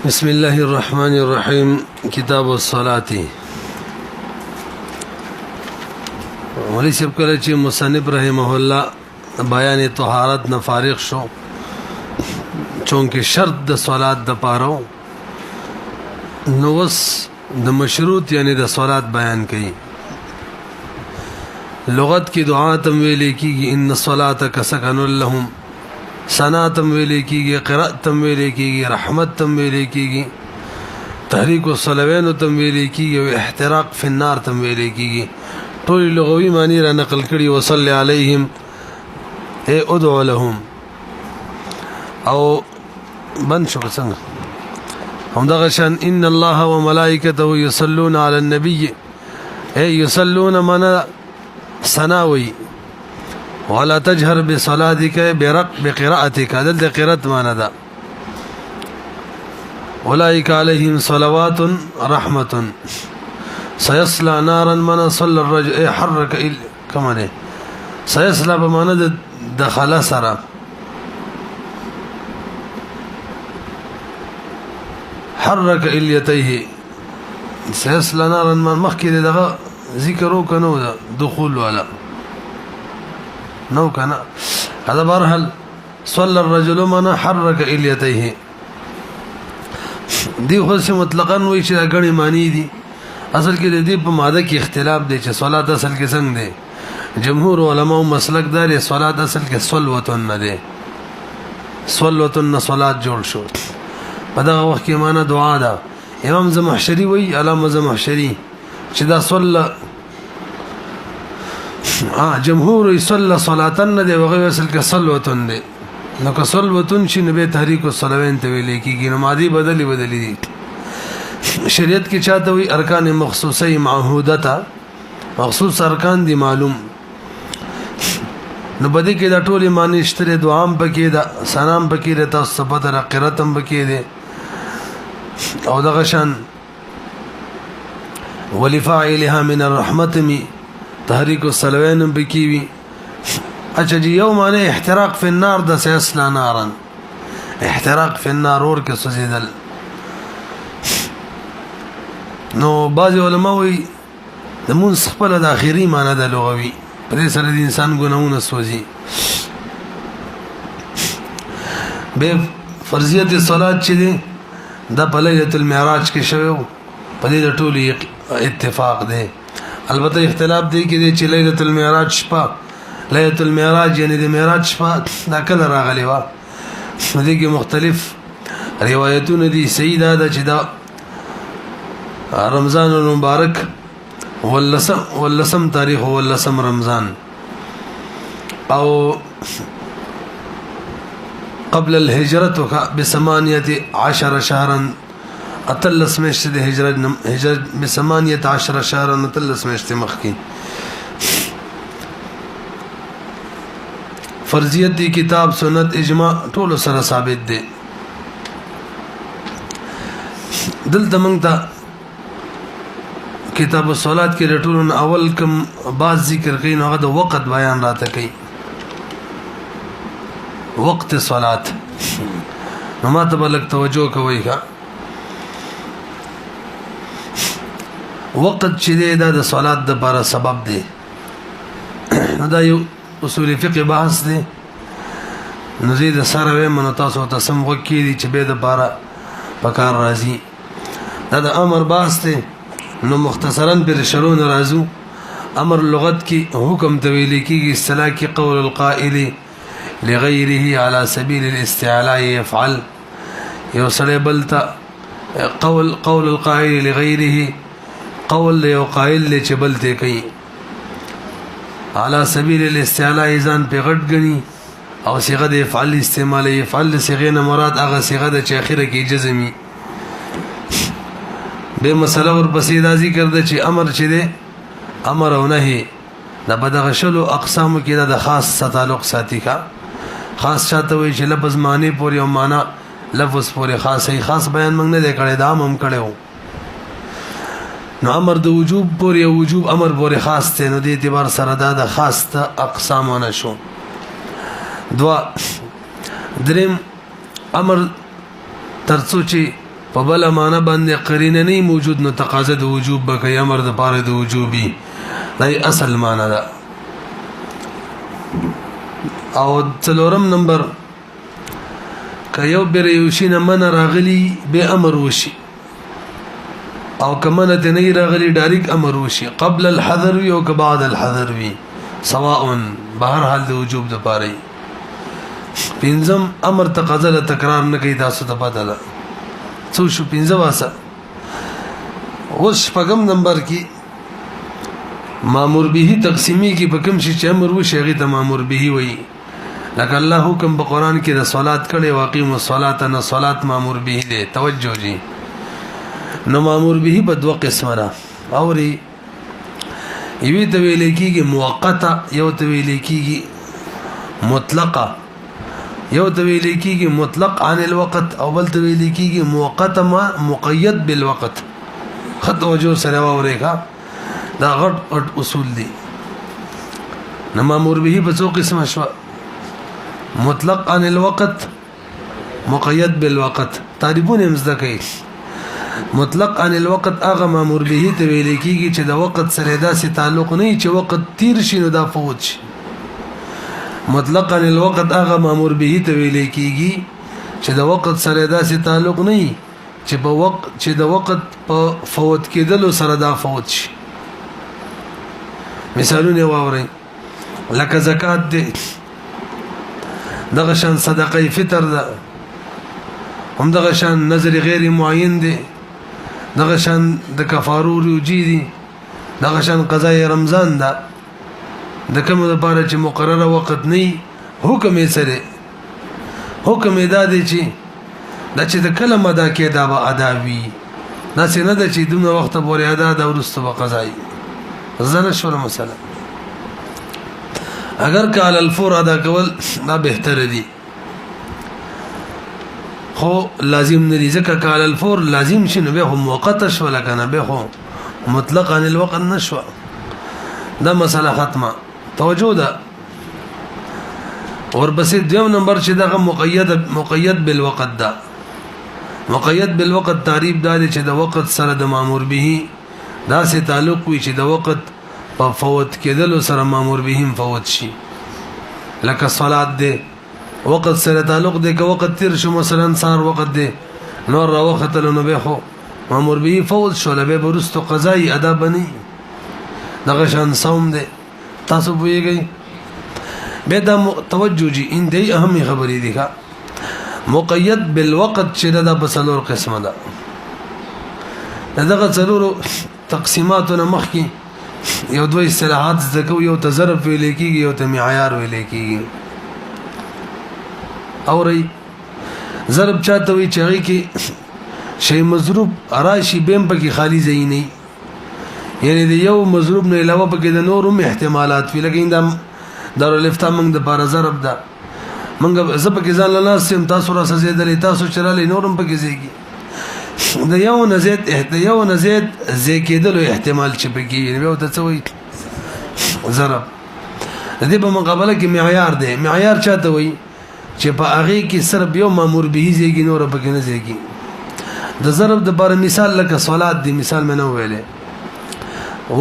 بسم الله الرحمن الرحيم كتاب الصلاة ولی سب کله چې مصنف رحمه الله بیان طهارت نه فارغ شو چونکه شرط د صلات د پاره نو وس د مشروط یعنی د صلات بیان کړي لغت کی دعا تم ویلې کیږي ان الصلاه کسکن لهم ثنا تم ویلې کیږي قرات تم ویلې کیږي رحمت تم ویلې کیږي تحریک الصلوین تم ویلې کیږي او احتراق فی النار تم ویلې کیږي ټول لغوي معنی را نقل کړي وصلی علیهم اے ادعو لهم او بن شو څنګه هم دغه شان ان الله وملائکته یصلون علی النبی اے یصلون من ثناوی ولا تجهر بصلاتك بقراءتك هذا قراءة معنى ده اولئك عليهم صلوات رحمة سيصلى نارا من صلى الرجل حرك كمان سيصلى بمعنى دخل سرا حرك اليتيه سيصلى نارا من مخكي دغه ذکرو کنو دخول ولا نو کنه هذا برهل صلى الرجل من حرك اليتيه دی خو څه مطلقاً وایي چې غړي معنی دي اصل کې د دې په ماده کې اختلاف دی چې صلات اصل کې څنګه دی جمهور علما او مسلک دار صلات اصل کې صلوتن نه دی صلوتن صلات جوړ شو په دا وخت کې معنی دعا ده امام زمخشري وایي علامه زمخشري چې دا صلی جمهور يصلى صلاه نه دی وغه اصل کې صلوتن دی نو که صلوتن شي نو به تحریک الصلوین ته ویل کېږي نو ماضی بدلی دي شریعت کې چاته وي ارکان مخصوصه معهوده مخصوص ارکان دي معلوم نو بده کې دا ټول معنی شته دعام پکې دا سلام پکې د تصبت را قراتم پکې دي او دغه شان ولفاعلها من الرحمه تحریک الصلوین پکې وي اچھا جی یو معنی احتراق فی النار د سیسلا نارا احتراق فی النار اور کې سوزیدل نو بعض علماء وی د مون خپل د اخیری معنی د لغوي پرې سره د انسان ګناونه سوزي به فرضیت الصلات چې دی د ليله المعراج کې شوی په دې ټولي اتفاق دی البته اختلاف دی کې چې ليله المعراج شپه ليله المعراج یعنی د معراج شپه دا کله راغلی و دې کې مختلف روایتونه دي سیدا د چې دا رمضان المبارک ولسم تاریخ ولسم رمضان او قبل الهجرة ب18 شهرا اتلس میشت د هجرت ب18 شهرا اتلس میشت مخکی فرضیت دی کتاب سنت اجماع ټول سره ثابت دي دلته موږ ته کتاب الصلات کې رټول اول کم بعض ذکر کین هغه د وخت بیان راته کوي وقت صلات نو ما ته بلک توجه کوي ښا وقت چې دا د صلات د لپاره سبب دی نو دا یو اصول فقه بحث دی نو زید سره ومنو تاسو ته سم وکړي چې به د لپاره پکار راځي دا د امر بحث دی نو مختصرا پر شرون رازو امر لغت کی حکم تویلی کی اصطلاح کی قول القائل لغیره على سبیل الاستعلاء يفعل یو سره بلتا قول القائل لغیره قول یو قائل چې بلته کوي على سبیل الاستعلاء ځان په غټ غني او صيغه د فعل استعمال يفعل صيغه نه مراد هغه صيغه د چې اخره کې جزمي به مسله ور پسې دا ذکر ده چې امر چې ده امر او نهي د بدغشلو اقسام کې د خاص تعلق ساتي کا خاص چاته وي چې لفظ معنی پورې او معنا لفظ پورې خاص بیان موږ نه کړی دا هم کړو نو امر د وجوب پورې او وجوب امر پورې خاص ته نو د اعتبار سره دا د خاص اقسامونه شو دوا دریم امر ترڅو چې په بل معنا باندې قرینه نه موجود نو تقاضا د وجوب به کوي امر د پاره د وجوبي دا اصل معنا ده او څلورم نمبر که یو بیر یوشي نه من راغلی به امر وشي او کمنه ته نه راغلی ډایرک امر وشي قبل الحذر او که بعد الحذر وي سواء بهر حال د وجوب د پاره پنځم امر تقاضا له تکرار نه کوي تاسو ته پته ده څو شو پنځه واسه اوس شپږم نمبر کې مامور به تقسیمی کې په کوم شي چې امر وشي هغه ته مامور به وي لکه الله حکم په قران کې د صلات کړي واقیم الصلاه نه صلات مامور به دي توجه جی نو مامور به په دوه قسمه را اوري یوه ته ویل کېږي موقته یو ته ویل کېږي مطلقه یو ته ویل کېږي مطلق عن الوقت او بل ته ویل کېږي موقته ما مقید بالوقت خط وجو سره اوريګه دا غټ اصول دي نو مامور به په څو قسمه شو مطلق عن الوقت مقید بالوقت تعریفونه مزده کوي مطلق عن الوقت هغه مامور به ته ویل کېږي چې د وخت سره داسې تعلق نه چې وخت تیر شي نو دا فوت شي مطلق عن الوقت هغه مامور به ته ویل کېږي چې د وخت سره داسې تعلق نه چې د وخت په فوت کېدلو سره دا فوت شي مثالونه واورئ لکه زکات دی دغه شان صدقه فطر ده هم دغه شان نظر غیر معین دی دغه شان د کفارو روجی دي دغه شان قضای رمضان ده د کوم لپاره چې مقرره وخت نه حکم یې سره حکم یې دا دی چې د کلمه دا کې دا به ادا وي دا څنګه ده چې دومره وخت پورې ادا ده ورسته به قضای زنه شوره مسله اگر کال الفور ادا کول دا بهتر دي خو لازم نه دي ځکه کال الفور لازم شنو به هم موقت شو لکنه به هم مطلق عن الوقت نشو دا مسله ختمه توجه ده ورپسې دویم نمبر چې دا مقید بالوقت ده مقید بالوقت تعریف دا چې د وخت سره د مامور به دا سه تعلق وي چې د وخت په فوت کېدلو سره مامور به هم فوت شي لکه صلات ده وقت سره تعلق ده که وقت تیر شو مثلا سار وقت ده نور را وخت له نو به خو مامور به فوت شو له به ورستو قضای ادا بني دغه شان صوم ده تاسو پوهیږئ به دا توجه جی ان دی اهم خبرې دي ښا مقید بالوقت چې دا په څلور قسمه ده دغه څلور تقسیماتونه مخکې یو دوه اصطلاحات ذکر یو تظرف ویل کېږي یو ته معیار ویل کېږي اوري ضرب چاته وي چې هغه کې شی مضروب راشي بهم پکې خالی ځای نه یعنی د یو مضروب نه علاوه پکې د نورم احتمالات وی لکه دا دارالافتا موږ د بار ضرب ده موږ زبکه ځان له سیم تاسو را سزیدلې تاسو چرالې نورم پکې زیږي د یو نزيد زیکیدلو احتمال چې پکې یعنی به ته وي ضرب د دې په مقابله کې معیار دی معیار چاته وي چې په هغه کې صرف یو مامور به زیږي نور پکې نه زیږي د ضرب د بار مثال لکه صلات دی مثال مې نو ویلې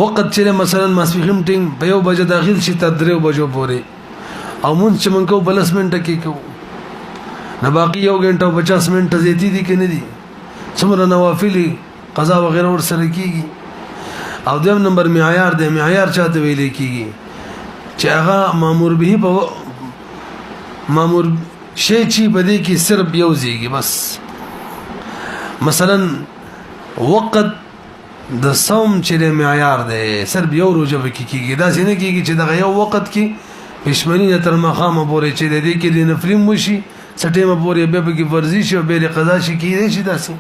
وقت چې مثلا ماسپخیم ټینګ په یو بجه داخل شي تر 3 بجو پورې او مونږ چې مونږ کو 20 منټه کې کو نه باقي یو غنټه او 50 منټه زیاتی دي کنه دي څومره نوافلی قضا وغیرہ ور سره کیږي او دویم نمبر معیار دی معیار چاته ویل کیږي چې هغه مامور به په مامور شی چې بده کې صرف یو زیږي بس مثلا وقت د صوم چې معیار دی صرف یو روزه کیږي دا څنګه کیږي چې دغه یو وخت کې پښمنی تر مخامه پورې چې د دې کې د نفریم وشي سټیمه پورې به کې ورزش او به قضا شي کیږي شي داسې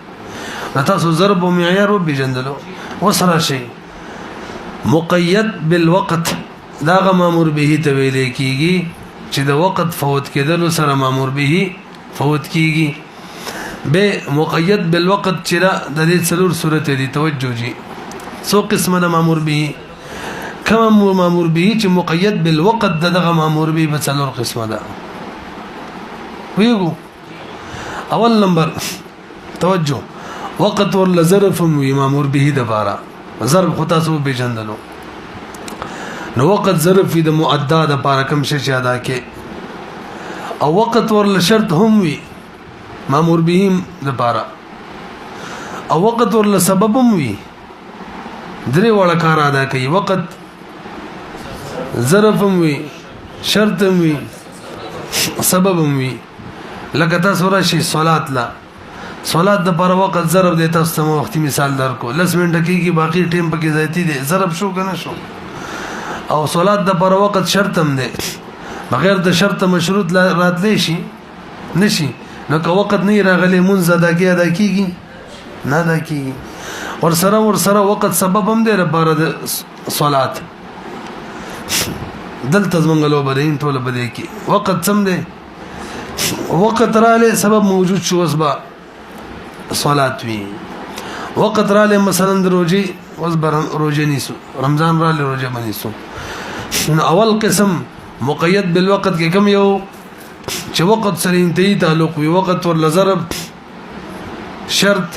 تاسو ضرب او معیار او بجندلو وسره شي مقید بالوقت دا مامور به ته ویل کیږي چې د وخت فوت کېدلو سره مامور به فوت کیږي به مقید بالوقت چې د دې څلور صورت دي توجه جي سو قسمه د مامور به کوم مامور به چې مقید بالوقت دغه مامور به په څلور قسمه ده ویګو اول نمبر توجه وقت ورل ظرف وي مامور به د پاره ظرف خو تاسو پیژندلو نو وقت ظرف د مؤدا د پاره کوم شي چې ادا کې او وقت ورل شرط هم وي مامور به د پاره او وقت ورل سبب هم وي درې وړه کار ادا کوي وقت ظرف هم وي شرط هم وي سبب هم وي لکه تاسو راشي صلات لا صلات د پر وخت ضرب دی تاسو ته وختي مثال درکو لس منټه کېږي باقي ټیم پکې ځایتی دی ضرب شو کنه شو او صلات د پر وخت شرط هم دی بغیر د شرط مشروط راتلی شي نشي نو که وخت نه راغلی مونږ ادا کېږي نه ادا کېږي ور سره وخت سبب هم دی لپاره د صلات دلته زمنګلو بدین ټول بده کې وخت سم دی وقت راله سبب موجود شو اسبا صلات وی وقت راله مثلا دروجي وزبر روجه نیسو رمضان راله روجه منیسو اول قسم مقید بالوقت کې کم یو چې وقت سره انتهي تعلق وي وقت ور ضرب شرط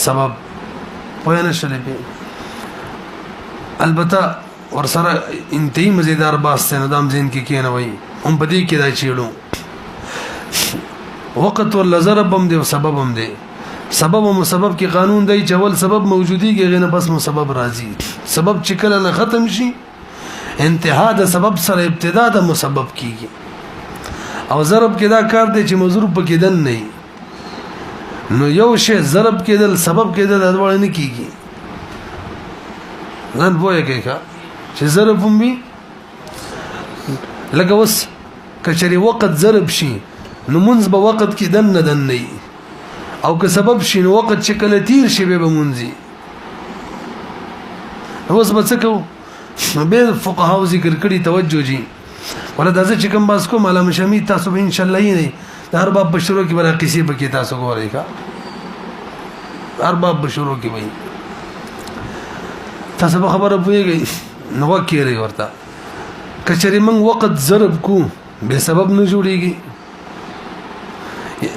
سبب پوهنه شلې البته ور سره انتهي مزیدار باسته نظام ذهن کې کېنه وي هم بدی کې دا چیړو وقت ول ضرب هم دی او سبب هم دی سبب او مسبب کې قانون دی چې ول سبب موجودي کې غنه بس مسبب راځي سبب چې کله نه ختم شي انتها د سبب سره ابتدا د مسبب کیږي او ضرب کې دا کار دی چې مضروب پکې دن نه نو یو شی ضرب کېدل سبب کېدل د وړ نه کیږي ځان وایي کې چې ضرب هم وي لکه وس کچري وقت ضرب شي نو منځ به وخت کې دن نه او که سبب شي نو وخت چې کله تیر شي به منځي اوس به څه کوو نو به فقها ذکر کړي توجه جي ولدا چې کوم باس کوم علامه شمی تاسو به ان شاء الله یې د هر باب بشرو کې برا کسی به کې تاسو غوړی کا هر باب بشرو کې وي تاسو به خبره پويږي نو وکړي ورته کچري من وخت ضرب کو به سبب نه جوړيږي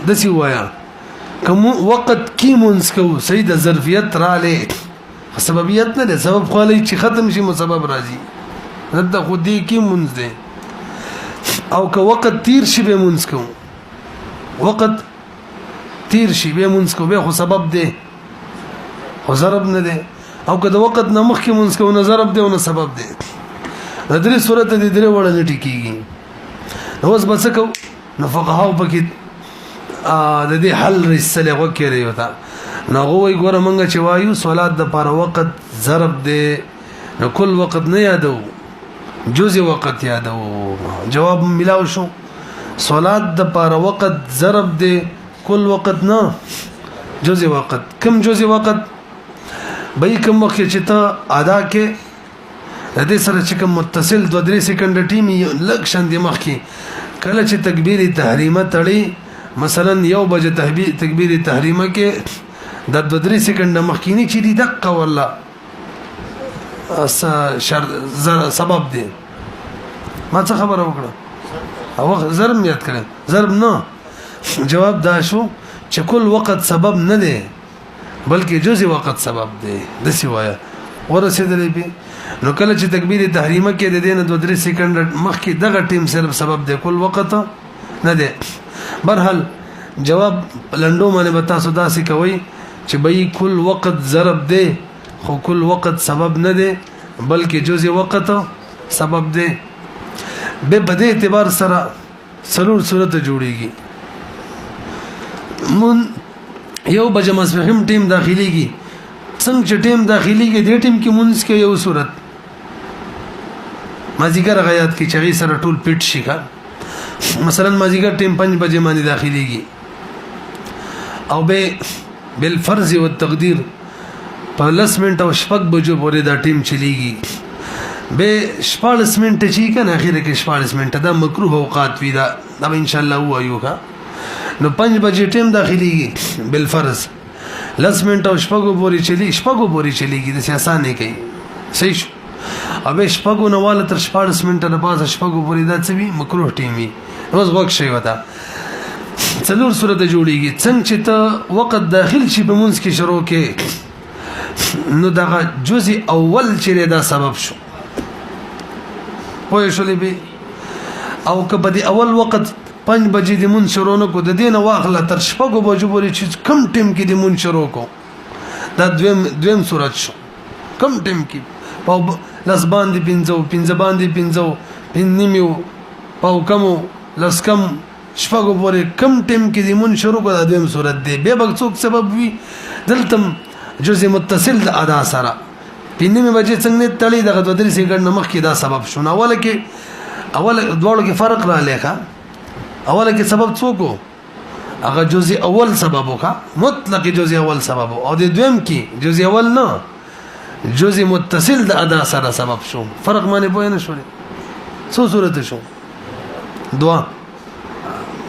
دسی وایا کوم وخت کی مونږ کو سید ظرفیت را لې سببیت نه ده سبب خالي چې ختم شي مسبب راځي رد خودي کی مونږ ده او که وخت تیر شي به مونږ کو وخت تیر شي به مونږ کو به خو سبب ده خو ضرب نه ده او که د وخت نه مخکې مونږ کو نه ضرب ده او نه سبب ده د درې صورت دي درې وړه نه ټیکيږي نو اوس بس کو نو فقهاو پکې د دې حل رسله وکړي وتا نو غوي ګوره مونږ چې وایو صلات د پر وخت ضرب دی نو کل وخت نه یادو جزء وخت یادو جواب ملاو شو صلات د پر وخت ضرب دی کل وخت نه جزء وخت کم جزء وخت به کوم وخت چې ته ادا کې د دې سره چې کوم متصل 2-3 سکند ټیم لږ شان دی مخ کې کله چې تکبیر تحریمه تړي مثلا یو بجه تکبیر تحریمه کې د 2-3 سکند مخکینی چې دی دقه والله سبب دی ما څه خبره وکړه او ضرب یاد کړم ضرب نه جواب دا شو چې کل وخت سبب نه دی بلکې جزء وخت سبب دی د سیوایا ورسېدلې به نو کله چې تکبیر تحریمه کې د دین 2-3 سکند مخکې دغه ټیم صرف سبب دی کل وخت نه دی برحال جواب لندو باندې بتا سودا سي کوي چې بې کل وخت ضرب دی خو کل وخت سبب نه دی بلکې جزء وخت سبب دی به بده اعتبار سره سلور صورت جوړيږي مون یو بجه مسفهم ټیم داخليږي څنګه چې ټیم داخليږي د ټیم کې مونږ کې یو صورت مازیګر غیات کې چغي سره ټول پیټ شي کا مثلا مازیګر ټیم 5 بجې باندې داخليږي او به بالفرض والتقدير په 10 منټ او شپږ بجو پورې دا ټیم چلیږي به 14 منټ چې کنه اخیره کې 14 منټ دا مکروه اوقات وی دا ان شاء الله وایو کا نو 5 بجې ټیم داخليږي بالفرض 10 منټ او شپږ پورې چلیږي د سیاست نه کوي صحیح شو ابه شپږو نواله تر 14 منټه نه پاس شپږو پورې دا څه وی مکروه ټیم وی روز وخت شي وتا څلور صورت جوړیږي څنګه چې ته وخت داخل شي په منځ کې شروع کې نو دغه جزء اول چې دا سبب شو پوه شولې به او کبه دی اول وخت 5 بجې د مون شروع نو کو د دینه واخله تر شپږو بجو پورې چې کم ټیم کې د مون شروع کو دا دویم صورت شو کم ټیم کې په لاس باندې پنځه باندې پنځه نیمو په کمو لاس کم شپږو پورې کم ټیم کې د مون شروع کو دا دویم صورت دی به بڅوک سبب وي دلته جزء متصل د ادا سره پینځه بجې څنګه تړي دغه 2-3 سکند مخ کې دا سبب شو نو اول دواړو کې فرق را لېخه اول کې سبب څوک هغه جزء اول سبب وکا مطلق جزء اول سبب او د دویم کې جزء اول نه جزء متصل د ادا سره سبب شو فرق معنی پوه نه شو څو صورت شو دوا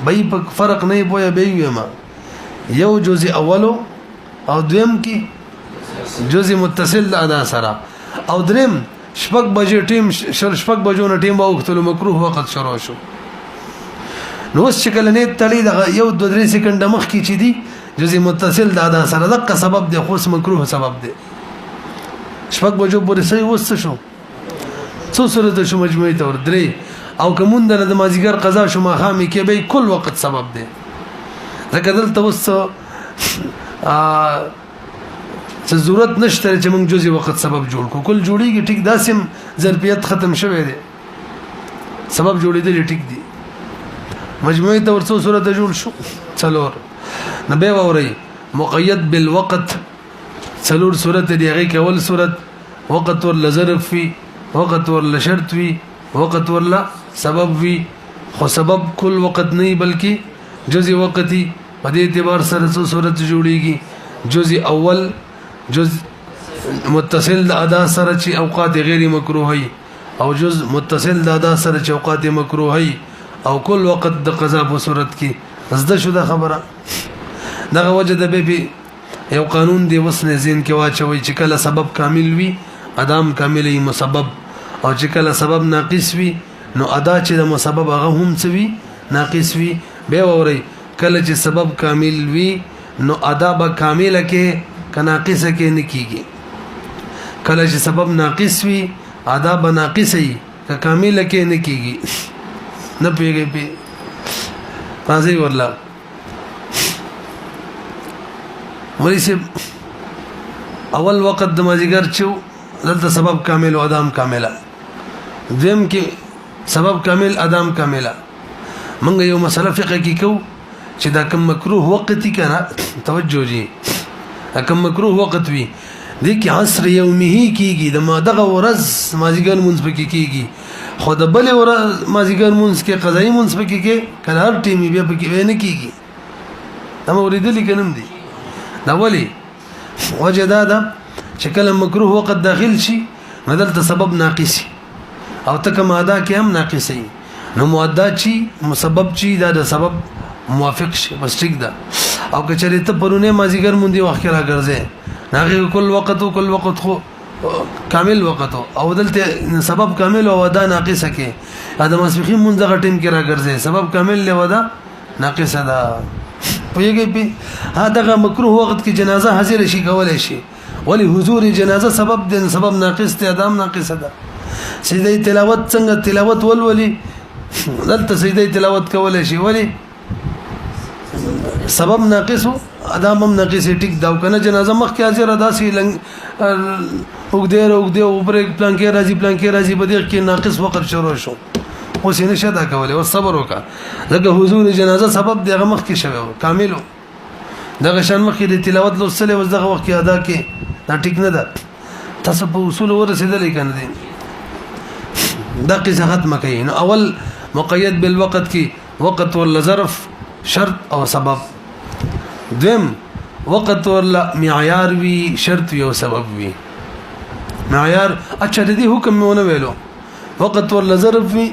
بای په فرق نه پوهه به یما یو جزء اول او دویم کې جزء متصل د ادا سره او دریم شپږ بجې ټیم شپږ بجو نه ټیم واختلو مکروه وخت شروع شو نو چې کله نه تړي د یو 2-3 سکند مخ کې چي دي جزء متصل د ادا سره دغه سبب دی خو مکروه سبب دی شپږ بجو پورې صحیح وست شو څو صورت شو مجموعي تور درې او کوم د مازیګر قضا شو ما خامي کې به کل وخت سبب دی ځکه دلته وست څه ضرورت نشته چې موږ جزء وخت سبب جوړ کو کل جوړیږي ټیک داسم ظرفیت ختم شوه دی سبب جوړېدل ټیک دی مجموعي تور څو صورت جوړ شو څلور نبه ووري مقید بالوقت څلور صورت دی هغه کې اول صورت وقت ور ظرف وی وقت ور شرط وی وقت ور سبب وی خو سبب کل وقت نه بلکې جزء وقتی په دې اعتبار سره څو صورت جوړیږي جزء اول جزء متصل د ادا سره چې اوقات غیر مکروهي او جزء متصل د ادا سره چې اوقات مکروهي او کل وقت د قضا په صورت کې زده شو دا خبره دغه وجه د به یو قانون دی وسنه زین کې واچوي چې کله سبب کامل وي ادم کاملې مسبب او چې کله سبب ناقص وي نو ادا چې د مسبب هغه هم څوي ناقص وي به ووري کله چې سبب کامل وي نو ادا به کامله کې کناقصه کې نکېږي کله چې سبب ناقص وي ادا به ناقصي که کامله کې نکېږي نه پیږي په راځي ورلا مری سي اول وخت د مازیګر چو دلته سبب کامل او ادم کامله دیم کې سبب کامل ادم کامله منګ یو مسله فقه کې کو چې دا کوم مکروه وقتی کنه توجه جی کوم مکروه وقت وی دي کې عصر یومه کیږي د ما دغه ورځ مازیګر منځ پکې کیږي خو د بل ورځ مازیګر منځ کې قضایي منځ پکې کې کله هر ټیمي بیا پکې نه کیږي دا اوریدلی کنم دي دا ولی وجه دا چې کله مکروه وقت داخل شي بدلته سبب ناقصي او ته کوم ادا کې هم ناقصي نو مؤدا چی مسبب چی دا د سبب موافق شي بس ټیک ده او که چېرې ته پرونه مازیګر مونږ دی وخت را ګرځي هغه کل وخت خو کامل وخت او دلته سبب کامل او ادا ناقصه کې ادم مسبخین مونږ غټ ټیم کې را ګرځي سبب کامل له ودا ناقصه ده پوهیږي په هغه مکروه وخت کې جنازه حاضر شي کولای شي ولی حضور جنازه سبب دین سبب ناقص ته ادم ناقصه ده سیده تلاوت څنګه تلاوت ولولي دلته سیده تلاوت کولای شي ولی سبب ناقص ادم هم ناقص ټیک دا کنه جنازه مخ کې حاضر ادا سي لنګ وګدیر او پر پلان کې راځي په دې کې ناقص وقت شروع شو اوس یې نشه دا کولای او صبر وکړه لکه حضور جنازه سبب دغه مخ کې شوی کاملو دغه شان مخ کې د تلاوت لوسله وز دغه وخت کې ادا کې دا ټیک نه ده تاسو په اصول ورسېدلې کنه دي دقه ختمه کوي نو اول مقید بالوقت کې وقت ولا ظرف شرط او سبب دیم وقت ولا معیار وی شرط وی او سبب وی معیار اچھا د دې حکم مونږ ویلو وقت ولا ظرف وی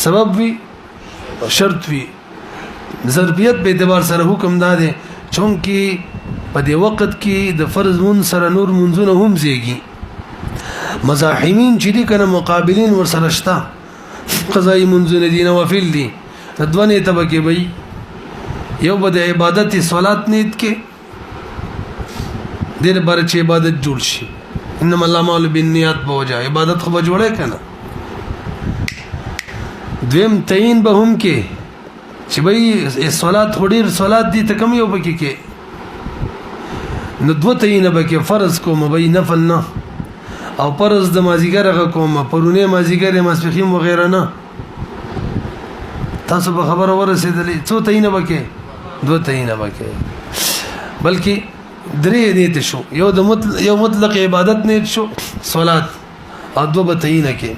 سبب وی شرط وی ظرفیت په اعتبار سره حکم داده چونکی په دې وخت کې د فرض مون سره نور منځونه هم زیږي مزاحمین چې دي کنه مقابلین ور سره شتا قضای منځونه دي نوافل دي تدونه تبکه وي یو به د عبادت صلات نیت کې دې لپاره چې عبادت جوړ شي انما الاعمال بالنیات به وجه عبادت خو به جوړه کنه دویم تعین به هم کې چې بھئی صلات هډیر صلات دي ته کم یو پکې کې نو دوه تعین به کې فرض کوم بھئی نفل نه او فرض د مازیګر هغه کوم پرونه مازیګر ماسپخیم وغیرہ نه تاسو په خبره ورسېدلې څو تعین به کې دوه تعین به کې بلکې درې نیت شو یو مطلق عبادت نیت شو صلات او دوه به تعین کې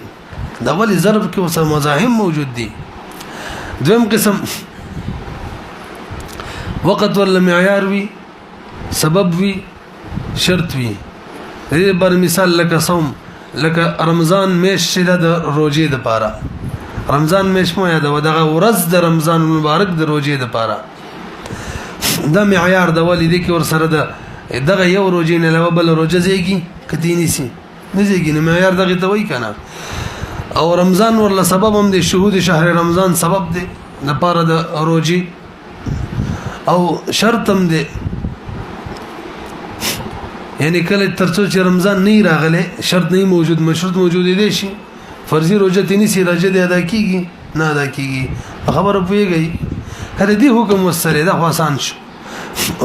دا ولی ضرب کې اوس مزاحم موجود دي دویم قسم وقت ولا معیار وی سبب وی شرط وی دې بر مثال لکه صوم لکه رمضان میش شته د روزې د پاره رمضان میش مو یاد و دغه ورځ د رمضان مبارک د روزې د پاره دا معیار د ولی دې کې ور سره دغه یو روزې نه علاوه بل روزه زیږي کتی نسی نه زیږي نه معیار دغه ته وای کنه او رمضان ورله سبب هم دی شهود شهر رمضان سبب دی د پاره د روزي او شرط هم دی یعنی کله ترڅو چې رمضان نه راغله شرط نه موجود مشروط موجود دی شي فرضي روزه تینی سي راځي د ادا کیږي نه ادا کیږي خبره پويږي هر دې حکم وسره دا آسان شو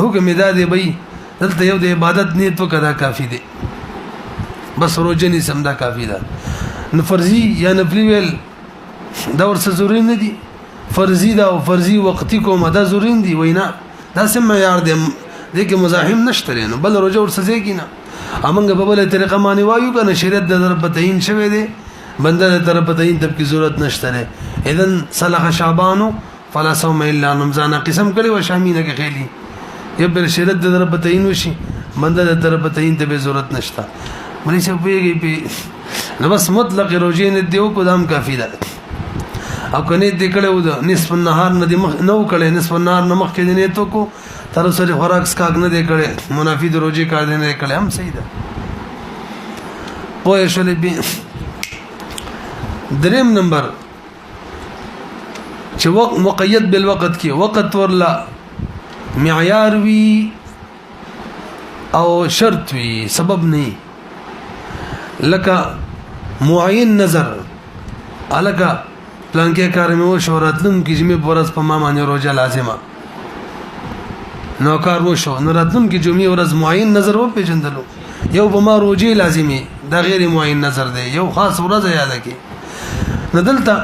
حکم دا دی بھئی دلته یو د عبادت نیت وکړه کافی دی بس روزه نه سم دا کافی ده نو فرضي یا نفلی ویل دا ورڅ ضروري نه دي فرضي دا او فرضي وقتی کوم دا ضروري دي وینا دا سم معیار دی دې کې مزاحم نشته نو بل روزه ورڅ ځيږي نه امنګ په بل طریقه معنی وایو کنه شریعت د طرف تعین شوه دی بنده د طرف تعین تب کی ضرورت نشته اذن صلح شعبان فلا صوم الا رمضان قسم کړي و شامینه کې خېلی یو بل شریعت د طرف تعین وشي بنده د طرف تعین ته به ضرورت نشته مې څه پیږي نو بس مطلق روزې نه دیو کو دام کافی ده او کنه دې کړه و نصف النهار نه دی نو کړه نصف النهار نه مخ کې نه تو کو تر سره خوراک سکاګ نه دی کړه منافی د روزې کار نه کړه هم صحیح ده پوه شولې به دریم نمبر چې وقت مقید بالوقت کې وقت ورلا معیار وی او شرط وی سبب نه لکه معین نظر الګه پلان کې کار مې و شهرتلم کې جمعې پرز په ما باندې روزه لازمه نو کار وشو نو راتلم کې جمعې ورځ معین نظر و پیژندلو یو به ما روزه لازمي دا غیر معین نظر دی یو خاص ورځ یاد کی ندلته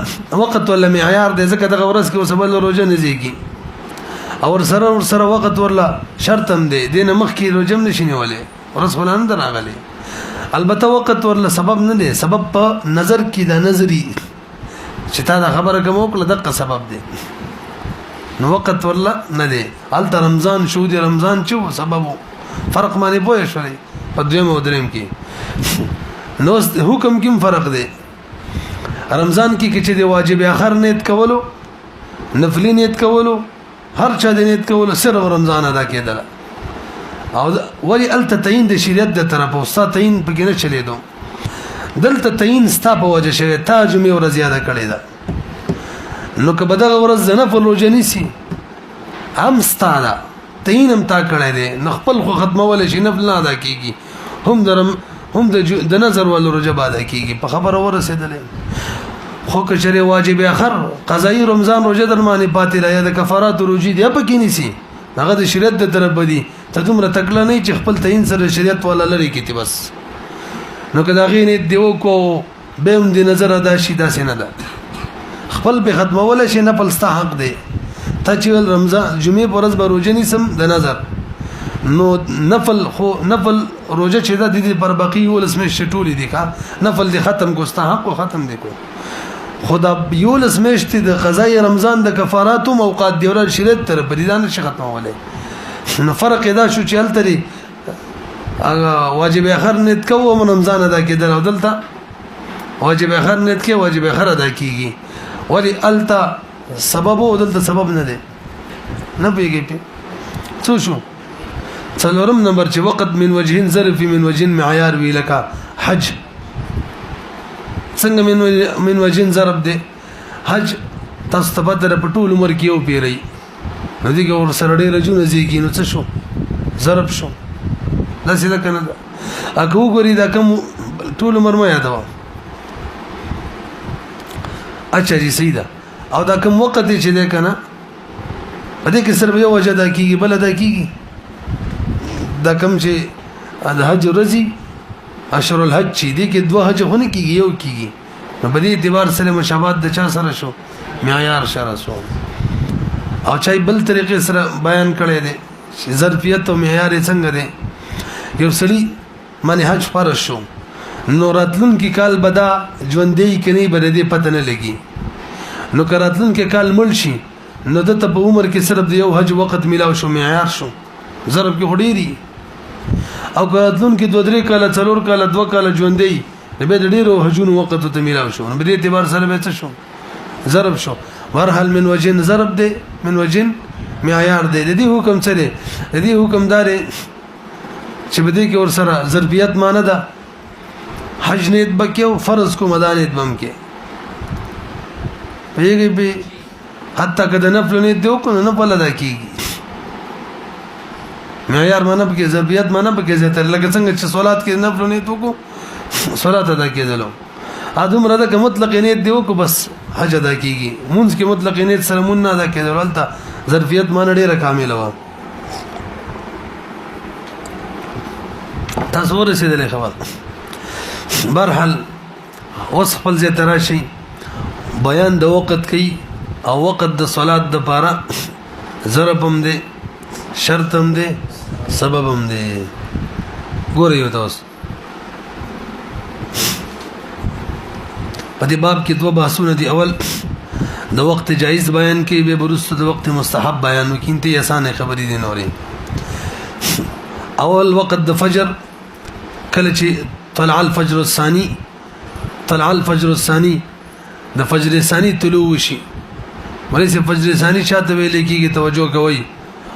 وقت ولا معیار دی ځکه دغه ورځ کې وسبل روزه نه زیږي او سره وقت ورلا شرط هم دی دینه مخ کې روزه نشینه ولې ورځ فلان دراغلي البته وقت ورله سبب نه دی سبب په نظر کې د نظری چې تا دا خبره کوم کله دغه سبب دی نو وقت ورله نه دی الته رمضان شو دی رمضان چې سبب فرق معنی پوه شوی په دویم او دریم کې نو حکم کې فرق دی رمضان کې چې دی واجب اخر نیت کولو نفلی نیت کولو هر چا د نیت کولو صرف رمضان ادا کېدل او ولی الته تعین د شریعت د طرف او ستا تعین پکې نه چلی دو دلته تعین ستا په وجه شوی تا جمعې ورځ زیاده کړی ده نو که بدغه ورځ نه په روزنی سي هم ستا ده تعین هم تا کړی دی نو خپل خو ختمول شي نفل نه ادا کیږي هم د نظر ول روزه ادا کیږي په خبره ورسېدلې خو که چره واجب اخر قضایی رمضان روزه درمانه پاتې را یا د کفارات روزي دی پکې نيسي هغه د شریعت د طرف بدی ته دومره تکله نه چې خپل تعین سره شریعت ولا لري کیتی بس نو کدا غینې دیو کو به هم د نظر ادا شي داسې نه ده خپل به ختمول شي نه پلستا حق دی ته چې رمضان جمعې پرز به روزه نیسم د نظر نو نفل روزه چې د دې پر باقی ولس مې شټولې دي کا نفل دې ختم کو ستا حق ختم دي کو خدا یولس میشتي د قضای رمضان د کفارات او اوقات دی ور شریعت تر بریدان شي ختموله نو فرق دا شو چې التري واجب اخر نیت کوو رمضان ادا کېدل او دلته واجب اخر نیت کې واجب اخر ادا کیږي ولی التا سبب او دلته سبب نه دی نه پیږي څه شو څلورم نمبر چې وقت من وجهين ظرف من وجهين معیار وی لك حج څنګه من وجهين ضرب دی حج تاسو ته بدر په ټول عمر کې یو پیری نو دې کې ور سره ډېر جون زیږي نو څه شو ضرب شو دا څه کنه اګه وګوري دا کوم ټول عمر ما یادوا اچھا جی سیدا او دا کوم وخت چې ده کنه پدې کې صرف یو وجه دا کیږي بل دا کیږي دا کوم چې د حج ورځي اشهر الحج چې دي کې دوه حج هونه کیږي یو کیږي نو په دې اعتبار سره مشابهت د چا سره شو معیار سره شو او چای بل طریقې سره بیان کړی دی چې ظرفیت او معیار څنګه دی یو سړي باندې حج فرض شو نو راتلون کې کال بدا ژوندې کني بر دې پته نه لګي نو کراتلون کې کال مل شي نو د ته په عمر کې صرف د یو حج وخت ملاو شو معیار شو ضرب کې هډيري او کراتلون کې 2-3 کال 4 کال 2 کال ژوندې به د ډیرو حجونو وخت ته ملاو شو نو په دې اعتبار سره به څه شو ضرب شو ورحل من وجن ضرب دی من وجن معیار دی د دې حکم سره د دې حکم دار چې بده کې ور سره ضربیت معنی ده حج نیت بکیو فرض کو مدانیت بم کې پیږي به حتی کده نفل نیت دیو کو نه په لدا کیږي معیار معنی به کې ضربیت معنی به کې زه تر لکه څنګه چې صلات کې نفل نیت وکړو صلات ادا کېدلو ادم رده که مطلق نیت دیو کو بس حج ادا کیږي مونږ کې مطلق نیت سره مون نه ادا کېدل ولته ظرفیت معنی ډیره کامله و تاسو ورسېدلې خبر برحل وصف الزتراشي بیان د وخت کوي او وخت د صلات د پاره ضرب هم دي شرط هم دي سبب هم دي ګورئ تاسو په دې باب کې دوه بحثونه دي اول د وخت جایز بیان کې به برسته د وخت مستحب بیان وکینته اسانه خبرې دي نورې اول وخت د فجر کله چې طلع الفجر الثاني د فجر ثاني طلوع شي وليس فجر ثاني شاته ویل کېږي توجه کوئ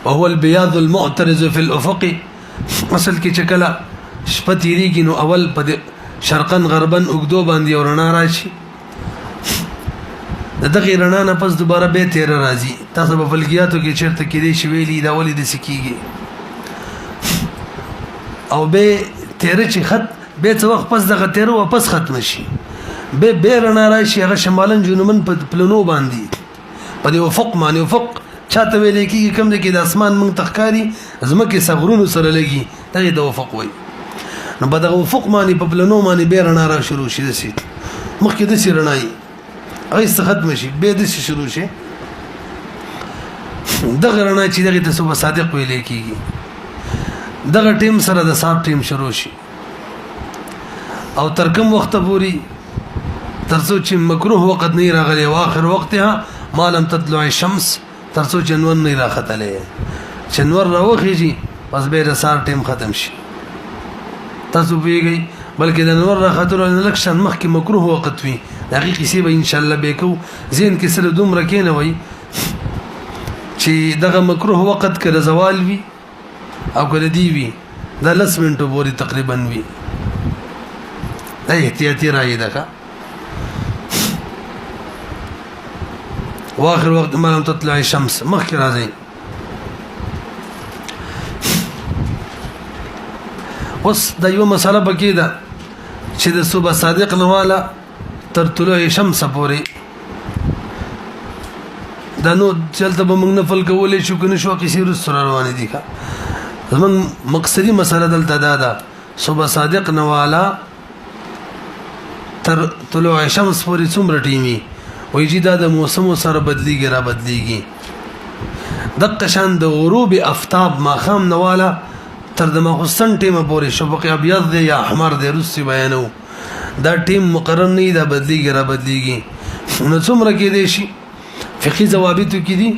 وهو البياض المعترض في الافق اصل کې چکلا شپه تیریږي نو اول په شرقن غربن اوګدو باندې ورنا راشي دغه رڼا نه پس دوباره به تیر راځي تاسو په فلکیاتو کې چیرته کې دی شی ویلي دا ولې د سکیږي او به تیر چې خط به څو وخت پس دغه تیر واپس ختم شي به رڼا راشي هغه شمالن جنوبن په پلنو باندې په دی افق باندې افق چاته ویل کېږي کوم د کې د اسمان مونږ تخکاری زمکه صغرونو سره لګي دغه د افق وای نو په دغه افق باندې په پلنو باندې به رڼا را شروع شي دسي مخکې د سي رڼای ایسته ختم شي به د سي شروع شي دغه رڼا چې دغه د صبح صادق ویل کېږي دغه ټیم سره د صاحب ټیم شروع شي او تر کوم وخت پوري ترڅو چې مکروه وخت نه راغلی او اخر وختها ما لم تطلع الشمس ترڅو چې نور نه راختلې چې نور راوخیږي پس به د صاحب ټیم ختم شي تاسو پیږئ بلکې د نور راختلو نه لکشن مخکې مکروه وخت وي دغه کیسې به ان شاء الله به کو زین کې سره دومره کېنه وي چې دغه مکروه وخت کله زوال وي او کله دی وي دا لس منټو پورې تقریبا وي دا احتیاطي رائے ده واخر وقت ما لم تطلع الشمس مخکې راځي اوس دا یو مسله پکې ده چې د صبح صادق نواله تر طلوع شمس پورې دا نو چلته به موږ نفل کولې شو کنه شو کیسې رسول روان دي ښه زمون مقصدی مسله دلته دا صبح صادق نواله تر طلوع شمس پورې څومره ټیمي وای چې دا د موسم سره بدلیږي را بدلیږي دغه شان د غروب افتاب ما خام نواله تر د مخصن ټیمه پورې شفق ابيض دی یا احمر دی روسي بیانو دا ټیم مقرر نه دا بدلیږي را بدلیږي نو څومره کې دی شي فقهي ضوابط کې دي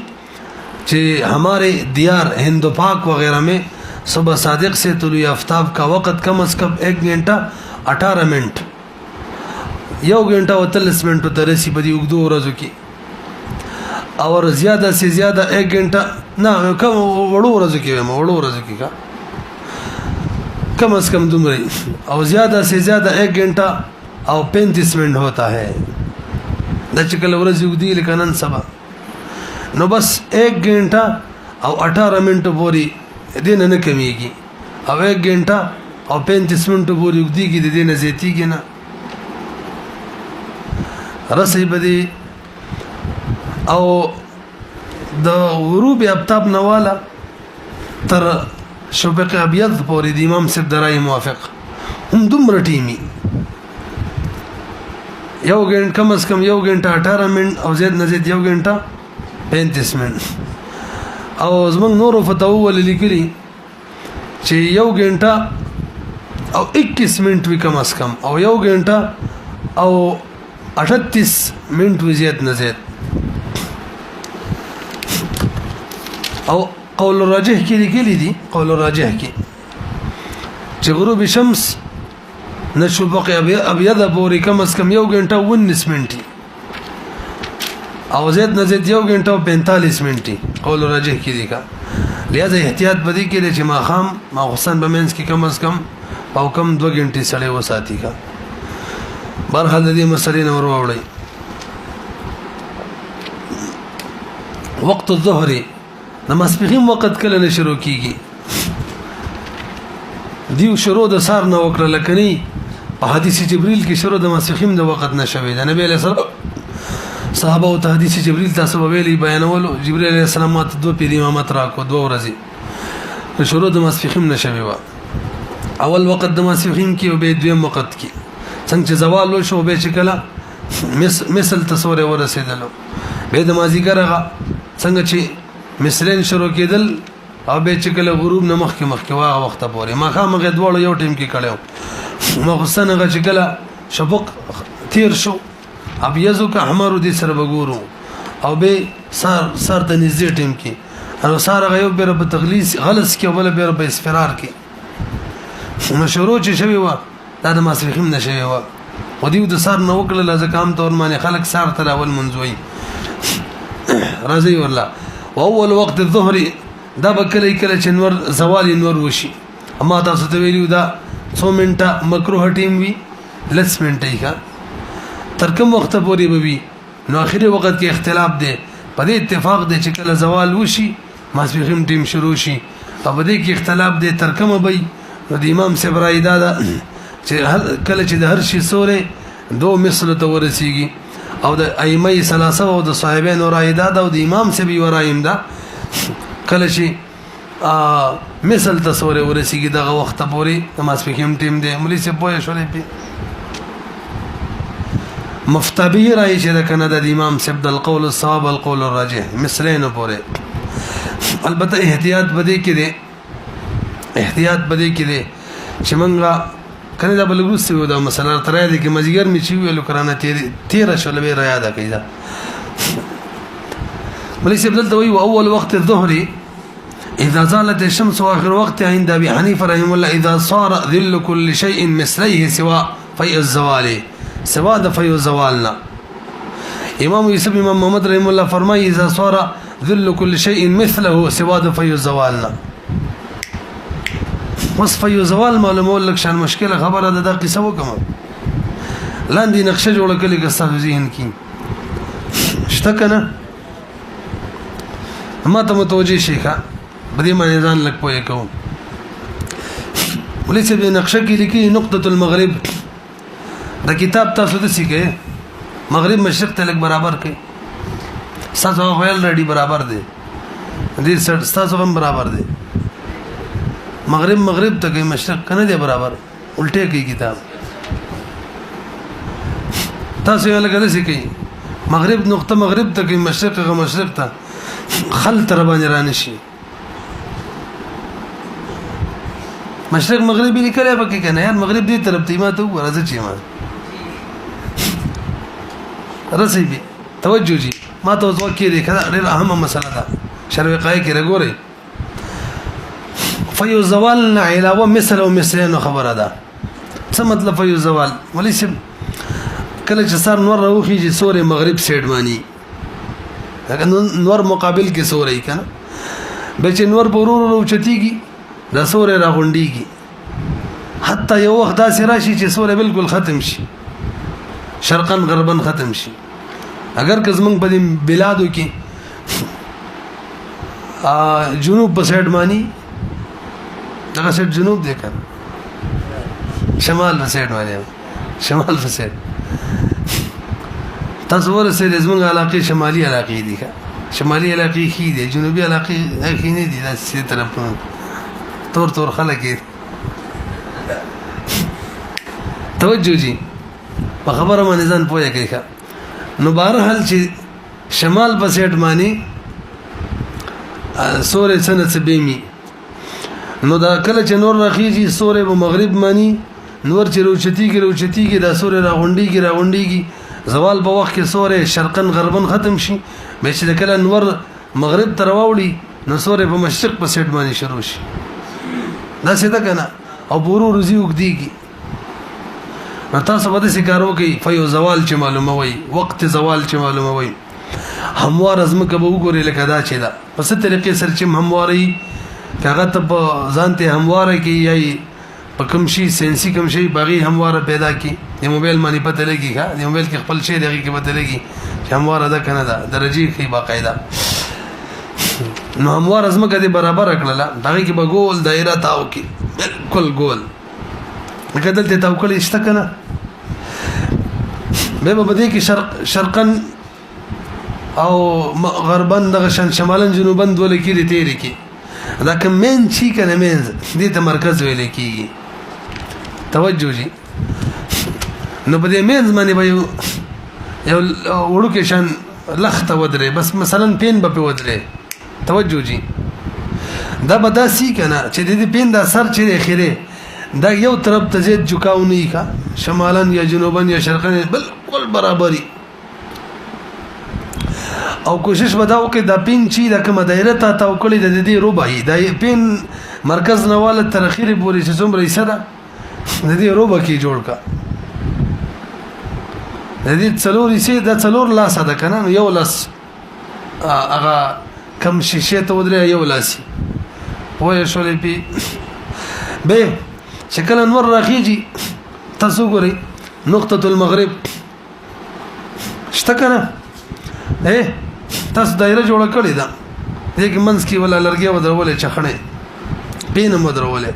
چې हमारे دیار هند پاک وغیرہ में صبح صادق से طلوع आफताब का वक्त कम से कम 1 घंटा 18 منٹ یو غنټه او 30 منټو ته رسی په دې وګدو ورځو کې او زیاده سے زیاده 1 घंटा نه کم وړو ورځو کې وړو ورځو کې کا कम से कम دومره او زیاده سے زیاده 1 घंटा او 35 منٹ ہوتا ہے د چکل ورځ وګدي لکنن سبا نو بس 1 घंटा او 18 منټو پورې دین نه کمیږي او 1 غنټه او 35 منټو پورې وګديږي د دین زیاتیږي نه رسې بدی او د غروب ابتاب نواله تر شفق ابيض پورې د امام صاحب درای موافق هم دومره ټیمی یو غنټه کم از کم یو غنټه 18 منټ او زیات نه زیات یو غنټه 35 منټ او زمونږ نورو فتاوی ول لیکلي چې یو غنټه او 21 منټ وی کم از کم او یو غنټه او 38 منټ وی زیات نه زیات او قول الراجح کې لیکلي دي قول الراجح کې چې غروب شمس نشفق ابيض پورې کم از کم یو غنټه 19 منټ او زیات نه زیات یو غنټه 45 منټ قول راجح کې دی کا لہذا احتیاط بدی کې چې ما خام ما حسن بمنس کې کم از کم او کم 2 غنټې سړې وساتي کا برحال دې مسلې نور وړي وقت الظهر نماز پخیم وقت کله نه شروع کیږي دیو شروع د سار نه وکړه لکنی په حدیث جبريل کې شروع د مسخیم د وخت نشوي د نبی علیہ السلام صحابه او حدیث جبريل تاسو ویلي بیانولو جبريل علیہ السلام ته دوه پیر امامت راکو دوه ورځې شروع د مسخیم نشوي وا اول وخت د مسخیم کې او به دویم وخت کې څنګه چې زوال وشو به چې کله مثل تصور ورسېدلو به د مازیګر هغه څنګه چې مثلین شروع کېدل او به چې کله غروب نه مخکې واغه وخت پورې ما خامغه دوړو یو ټیم کې کړو ما حسن هغه چې کله شفق تیر شو ابيض او احمر دي سره وګورو او به سر د نږدې ټیم کې او سره غيو به رب تغلیظ غلس کې ولا به رب اسفرار کې مشروع چې شوی و دا د ماسخیم نشوي و ودیو د سر نو وکړه لږه کام تور باندې خلک سر تل اول منځوي رضی الله واول وقت الظهر دا بکلی کله چې نور زوال نور وشي اما تاسو ته ویلو دا 100 منټه مکروه ټیم وی لس منټه ښه تر کوم وخت پورې به وي نو اخري وخت کې اختلاف دی په دې اتفاق دی چې کله زوال وشي ماسپخیم ټیم شروع شي او په دې کې اختلاف دی تر کومه به نو د امام صاحب رائے دا چې کله چې د هر شي سورې دو مثل ته ورسیږي او د ائمه ثلاثه او د صاحبانو رائے دا او د امام صاحب ورایم دا کله چې مثل تصور ورسیږي دغه وخت پورې نماز پکیم ټیم دی مولوی سے پوهه شولې پی مفتبی راي چې د کنه د امام صاحب د القول الصواب والقول الراجح مثلین پورې البته احتیاط بده کې دی چې مونږه کنه دا بلګوس یو دا مثلا ترې دي کې مزګر می چې ویلو کرانه 13 شولې را یاد کړئ مولوی صاحب دلته وی اول وقت الظهر اذا زالت الشمس واخر وقت عند ابي حنيفه رحمه الله اذا صار ذل كل شيء مثليه سواء في الزوال سواء في الزوالنا امام يوسف امام محمد رحمه الله فرمای اذا صار ذل كل شيء مثله سواء في الزوالنا وصف الزوال معلومه لك شان مشكله خبره ده قصه وکم لاندې نقشه جوړ کړي که تاسو ذهن کې شتکنه ما ته متوجي شيخه بدي ما نزان لك پوهه کوم ولې چې نقشه کې لیکي نقطه المغرب دا کتاب تاسو ته سیګه مغرب مشرق ته لک برابر کې تاسو ویل ریډي برابر دي دې تاسو هم برابر دي مغرب ته کې مشرق کنه دي برابر الټه کې کتاب تاسو یې لګل سیګه مغرب نقطه مغرب ته کې مشرق ته خل تر باندې رانشي مشرق مغربي لیکل پکې کنه یار مغرب دې طرف ته ما ته ورځ چی ما رسېږي توجه جی ما ته وځو کې دې کړه ډېر اهمه مسله ده شرع قای کې رګوري فیو زوال علاوه مثل او مثلین خبره ده څه مطلب فیو زوال ولې چې کله چې سر نور راوخی چې سورې مغرب سیډ مانی نور مقابل کې سورې کنه به چې نور پرور روچتيږي د سورې راغونډيږي حتی یو وخت داسې راشي چې سورې بالکل ختم شي شرقن غربن ختم شي اگر که زمونږ په دې بلادو کې جنوب په سایډ مانی دغه سایډ جنوب دی کنه شمال په سایډ مانی شمال په سایډ تاسو ورسې زمونږ علاقې شمالي علاقې دي شمالي علاقې کې دي جنوبي علاقې کې نه دي داسې طرف تور خلک توجه جی په خبره باندې ځان پوهه کوي نو بهرحال چې شمال په سیټ مانی سورې سنت سبېمی نو دا کله چې نور راخیږي سورې په مغرب مانی نور چې روچتیږي دا سورې راغونډيږي زوال په وخت کې سورې شرقن غربن ختم شي به چې کله نور مغرب تر واوړي نو سورې په مشرق په سیټ مانی شروع شي دا څه ده کنه او بورو روزي وګديږي نو تاسو به څه کارو کوي فیو زوال چې معلوموي وخت زوال چې معلوموي هموار ازمکه به وګوري لکه دا چې دا په څه طریقې سره چې همواري کاغه ته ځانته همواره کې یای په کوم شي سنسي کوم شي باغی همواره پیدا کی د موبایل باندې پته لګي ښا د موبایل کې خپل شی دغه کې پته لګي چې همواره ده کنه دا درجه کې باقاعده نو هموار ازمکه دې برابر کړله دغه کې به ګول دایره تاو کی بالکل ګول کدل ته تاو کړی شته کنه به دې کې شرقن او غربن دغه شمالن جنوبن دوله کې دې تیری کې دا کوم مین چی کنه مین دې ته مرکز ویل کېږي توجه جی نو په دې مین باندې به یو وړو کې شان لخت ودرې بس مثلا پین به ودرې توجه جی دا به دا سی کنه چې دې پین دا سر چې اخیره دا یو طرف ته زید جکاو نه کا شمالن یا جنوبن یا شرقن بالکل برابرۍ او کوشش ودا وکړه د پین چی د کومه دایره ته تاو کړی د دې ربعي د پین مرکز نواله تر اخیره پورې چې څومره یې صدا د دې ربع کې جوړ کا د دې څلور یې د څلور لاس ده کنه یو لاس هغه کم شیشه ته ودرې یو لاسي وای شولې پی به شکل انور راخیږي تاسو ګورئ نقطه المغرب شته کنه تاسو دایره جوړ کړی دا دغه منځ کې ولا لرګي ودرولې چخنه پین مدرولې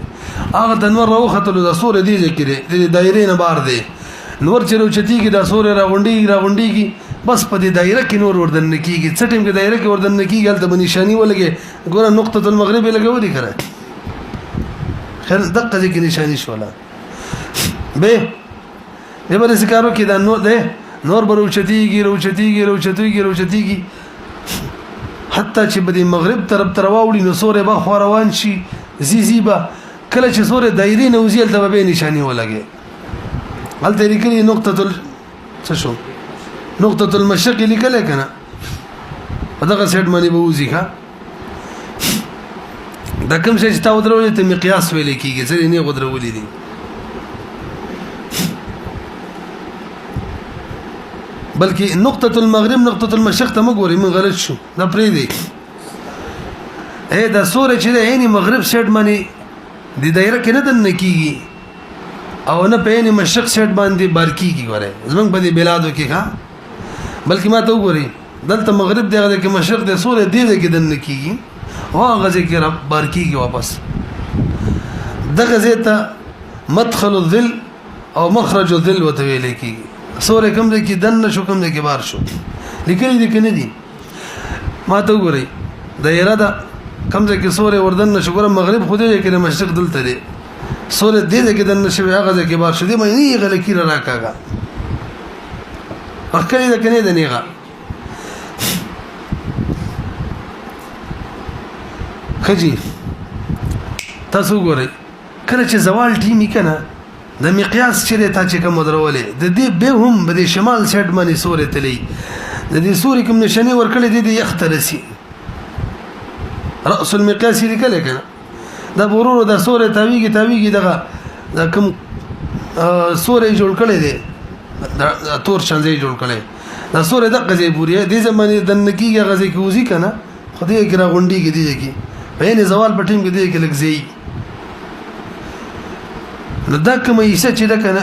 هغه د نور راوختلو د سورې دی ذکر د دایره نه بار دی نور چلو چتی کې د سورې راغونډيږي بس په دې دایره کې نور وردن کیږي څټیم کې دایره کې وردن کیږي هلته به نشانی ولګي ګوره نقطه المغرب لګو دي کړه خیر دقه دې کې نشانی شولا به دې به ذکرو کې دا نو ده نور بروچتیږي حتی چې بده مغرب طرف تر واوړي نو سورې به خو روان شي زیبا کله چې سورې دایره نه وزیل ته به نشانی ولګي هلته لیکلي نقطه المشرق لیکل کنه په دغه سیټ باندې به وځي ښا دا کوم څه چې تا ودرولې ته مقیاس ویل کیږي ځکه نه ودرولې دي بلکې نقطه المغرب نقطه المشرق ته مګوري من غلط شو دا پرې دی دا سورې چې د عین مغرب سیټ باندې د دایره کې نه دن کیږي او نه په عین مشرق سیټ باندې بارکی کی غره زمونږ په دې بلادو کې ښا بلکې ما ته وګوري دلته مغرب دغه کې مشرق د سورې دې کې دن کیږي هغه ځکه رب بارکی کی واپس دغه زیته مدخل الظل او مخرج الظل وتویل کیږي سورې کوم دې کې دن شو کوم دې کې بار شو لیکلي دي کنه دي ما ته وګوري دایره دا کوم دې کې سورې وردن شو ګره مغرب خو دې کې مشرق دلته دی سورې دې کې دن شو هغه دې کې بار شو دې مې نه غلکی راکاګه اخکې دې کنه دې نیغه خجی تاسو ګورئ کله چې زوال ټیمی کنه د مقیاس چې ته چې کوم درولې د دې به هم د شمال سیټ باندې سورې تلې د دې سورې کوم نشانه ورکړې د دې یخترسي راس المقیاس لیکل کنه دا ورورو د سورې تاویږي دغه کوم سورې جوړ کړي دي د تور شانځي جوړ کړي دا سورې د غزي پوری دې زمانه د نکیږي غزي کوزي کنه خدای کې را غونډي کې دي کې په نه زوال پټیم کې دي کې لګزي نو دا کومه یې چې دا کنه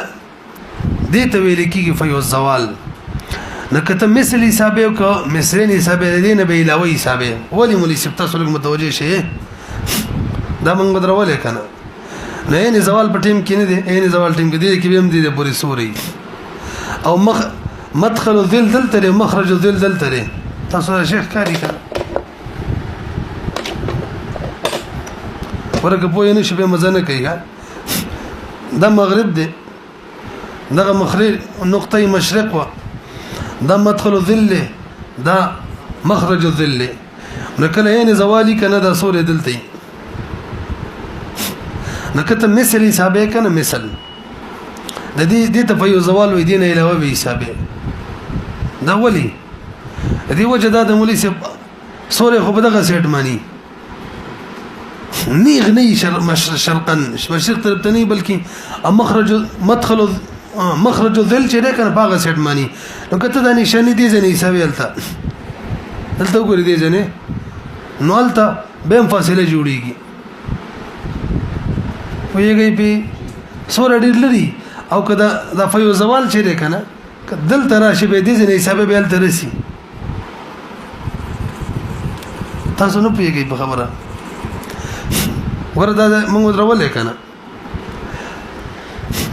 دې ته ویل کېږي فیو الزوال نو کته مثل حساب او که مثلین حساب دې نه به علاوه حساب ولی مولي سپتا سره متوجه شي دا موږ بدرولې کنه نه نه زوال په ټیم کې نه دي نه زوال ټیم کې دي کې هم دي پوری سوري او مدخل ذل ذل تري مخرج ذل ذل تري تاسو شیخ کاری کنه ورګه پوه نه شي به مزه نه کوي دا مغرب دی دا مخرج نقطه مشرق و دا مدخل الظل دا مخرج الظل نکله یې زوالي کنه دا سورې دلته نکته مثل حسابه کنه مثل د دې ته په یو زوال وې دینه علاوه به حسابه دا ولي دې وجه دا د مولي سورې خو بدغه سیټ مانی نيغ ني شرقا مشرق طرف ته نه بلکې مخرج ذل چې ده کنه باغ سیټ مانی نو کته د نشانی دي ځنې حساب یلته دلته وګورئ دي ځنې نو الته به فاصله جوړیږي ویږي په سور ډیر لري او کدا د فیو زوال چې ده کنه دلته راشي به دي ځنې حساب به الته رسی تاسو نه پیږئ په خبره وردا موږ درولې کنه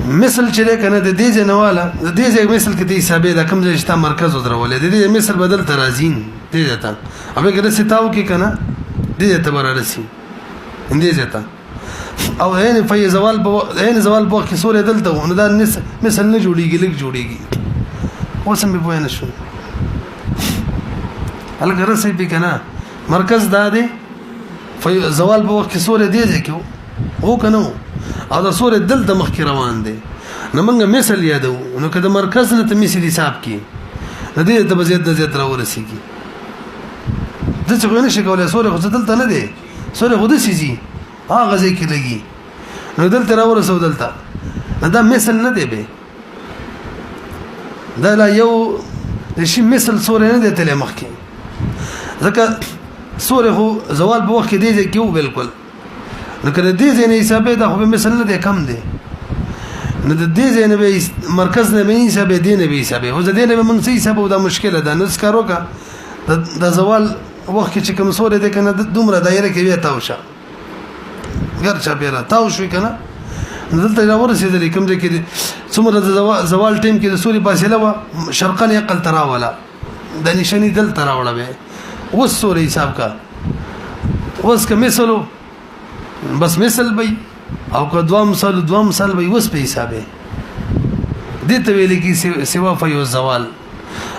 مثل چې کنه د دې جنواله د دې مثل کې د حسابې د کوم ځای شته مرکز درولې د دې مثل بدل ترازین دې ځتا اوبه کله ستاو کې کنه دې ته برارسي دې ځتا او هین فی زوال په کې سورې دلته نو دا مثل نه جوړیږي لیک جوړیږي اوسم به پوه نه شو الګرسې به کنه مرکز دا دی زوال په وخت کې سورې دی ځکه او کنه او دا سورې دلته مخ کې روان دي نو موږ مثال یادو نو کله مرکز نه ته مثال حساب کې د دې ته زیات راورسیږي د څه غوښنه شي کولای سورې خو دلته نه دی سورې خو د سيزي هغه ځای کې لګي نو دلته راورسو دلته دا مثال نه دی به دا لا یو شي مثال سورې نه دی تل مخ کې ځکه سورې خو زوال په وخت کې دی ځکه یو بالکل نو کله دې ځای نه حساب دا خو به مثلا نه دی کم دی نو د دې ځای نه به مرکز نه به حساب دی نه به حساب او د دې نه به موږ حساب دا مشکله ده نو ښکارو کا د زوال وخت کې چې کوم سورې ده کنه دومره دایره کې وي تاوشه ګر چا پیرا تاو شو کنه دلته راورسېدل کوم ځای کې څومره د زوال ټیم کې د سوري فاصله و شرقا یقل تراولا د نشانی دل تراولا به وس سوري حساب کا وس که مثلو بس مثل بي او که دوام سال بي وس په حسابه دي ته ویل کی سوا فیو زوال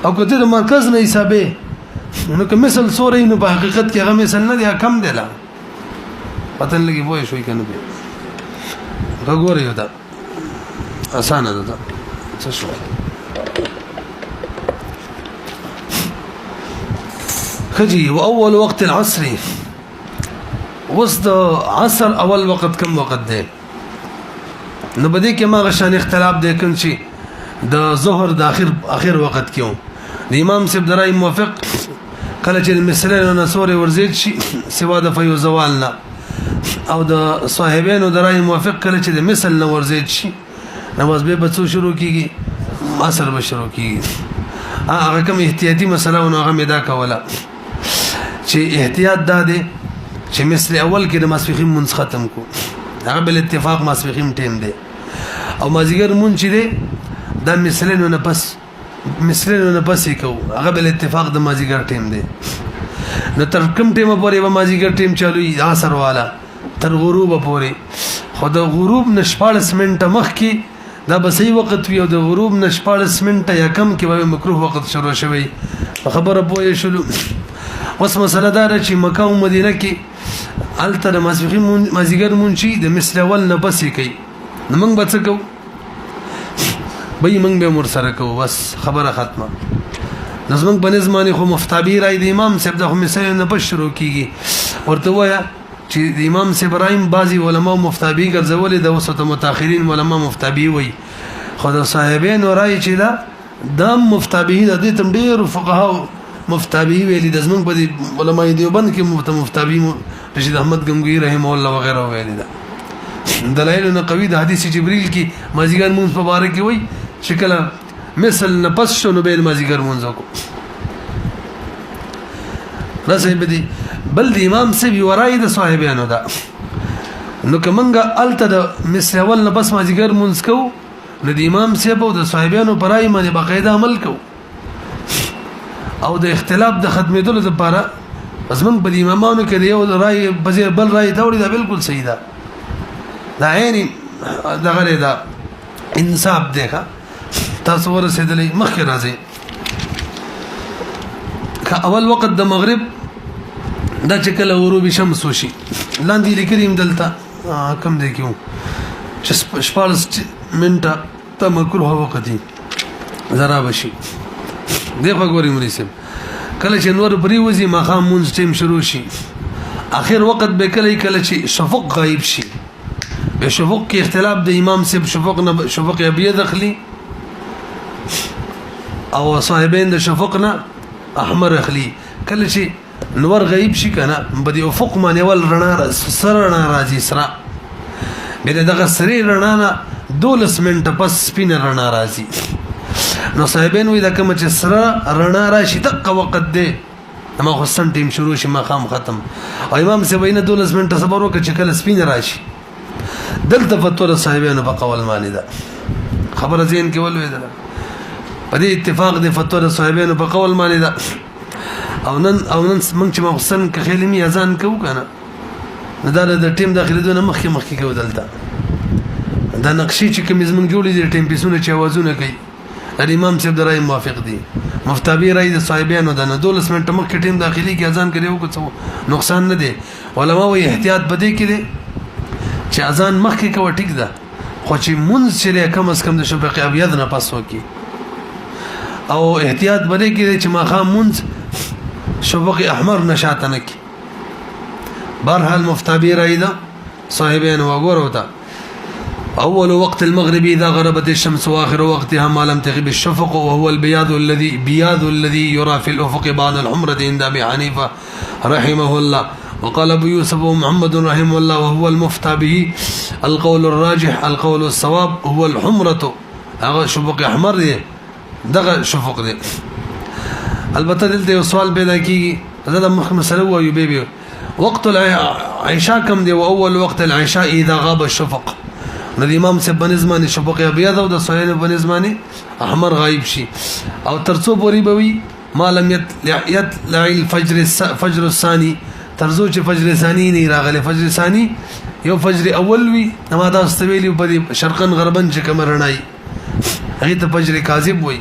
او که د مرکز نه حسابه نو که مثل سورې نو په حقیقت کې هغه مثل نه دی کم دی لا پتن لګي وای شوي کنه به وګوره یو دا اسانه ده څه شو خجي واول وقت العصر وسط عصر اول وقت کم وقت دی نو بده کې ما غشان اختلاف دی کوم شي د ظهر د اخر وقت کېو د امام صاحب درای موافق کله چې مثلا نسور ورزید شي سوا د فیو زوالنا او د صاحبانو درای موافق کله چې د مثل نو ورزید شي نماز به بچو شروع کیږي عصر به شروع کیږي هغه کوم احتیاطي مسله نو هغه مدا کوله چې احتیاط داده چې مثل اول کې د ماسپخین منځ ختم کو هغه بل اتفاق ماسپخین ټیم دی او مازیګر مون چې دی دا مثلینو نه پس کو هغه بل اتفاق د مازیګر ټیم دی نو تر کوم ټیم پورې به مازیګر ټیم چالوي عصر والا تر غروب پورې خو د غروب نشپاړس منټه مخ کې دا به صحیح وخت وي او د غروب نشپاړس منټه یا کم کې به مکروه وخت شروع شوی خبره پوه شلو اوس مسله دا چې مکه او مدینه کې الته د مازیګر مونچی د مثل اول نه پسې کوي نو موږ به څه کوو به موږ به مر سره کوو بس خبره ختمه نظم په نظمانه خو مفتابی راي د امام صاحب د مثل نه پس شروع کیږي ورته وایا چې د امام صاحب ابراهيم بازي علماء مفتابی ګرځولې د وسط متأخرین علماء مفتابی وي خو د صاحبین راي چې دا د مفتابی د دې تم ډیر فقها مفتابی ویلي د زمون په علماء دیوبند کې مفتابی رشید احمد گنگوی رحم الله وغيرها ویلي دا دلایل نه قوی د حدیث جبريل کې مازیګر مون مبارک وي شکل مثل نه پس شو نو به مازیګر مونږ کو رسې بدی بل د امام سبي ورای د صاحبانو دا نو کومنګ الته د مثل اول نه پس مازیګر مونږ کو نو د امام سبي او د صاحبانو پرای باندې باقاعده عمل کو او د اختلاف د ختمېدلو لپاره ازمن په امامانو کې یو رائے بل رائے دا وړي دا بالکل صحیح ده دا عین دا غره دا انصاف دی ښه تاسو ورسېدلې مخکې راځي اول وخت د مغرب دا چې کله غروب شمس وشي لاندې لیکلیم دلته کم دی کیو چې 14 منټه تمکروه وختي زرا بشي دغه غوري مريسم کله چې نور پری وزي مخام مونږ ټیم شروع شي اخر وخت به کله چې شفق غایب شي به شفق کې اختلاف د امام سب شفق نه شفق ابيض اخلي او صاحبین د شفق نه احمر اخلي کله چې نور غایب شي کنه په دې افق باندې ول رڼا سره رڼا راځي سره به دغه سری رڼا نه 12 منټه پس سپین رڼا راځي نو صاحبین وی دا کوم چې سره رڼا راشي دغه وخت دی ما خصن ټیم شروع شي مقام ختم او امام سی وینه 12 منټه صبر وکړي چې کله سپین راشي دلته فتور صاحبین په قول معنی ده خبر زین کې ولوي ده په دې اتفاق دي فتور صاحبین په قول معنی ده او نن موږ چې مخصن کې خیلمی اذان کوو کنه دا د ټیم داخلي دونه مخکې کوو دلته دا نقشې چې کوم زمونږ جوړې دي ټیم پیسونه چې आवाजونه کوي الامام صاحب درای موافق دي مفتابی رای د صاحبانو د 12 منټه مخکې ټیم داخلي کې اذان کوي او څه نقصان نه دي علما وی احتیاط بده کړي چې اذان مخکې کوي ټیک ده خو چې مونږ چې کم از کم د شفق ابيض نه پاس وکي او احتیاط بده کړي چې ماخام مونږ شفق احمر نشاته نه کی برحال مفتابی رای ده صاحبانو وګورو ته أول وقت المغرب إذا غربت الشمس وآخر وقتها ما لم تغب الشفق وهو البياض الذي يرى في الأفق بعد الحمرة عند أبي حنيفة رحمه الله وقال أبو يوسف ومحمد رحمه الله وهو المفتى به القول الراجح القول الصواب هو الحمرة شفق أحمر دي دغه شفق دي البته دلته یو سوال پیدا کیږي زړه مخ مسله وایو بیبي وقت العشاء كم دي وأول وقت العشاء إذا غاب الشفق نو د امام صاحب بنظمانی شفق ابيض او د صهيب بنظمانی احمر غایب شي او ترڅو پوری بوي ما لم يطلع الفجر الثاني ترڅو چې فجر ثاني نه راغله فجر ثاني یو فجر اول وي نو دا استویلی په شرقن غربن چې کمرنای هغه ته فجر کاذب وي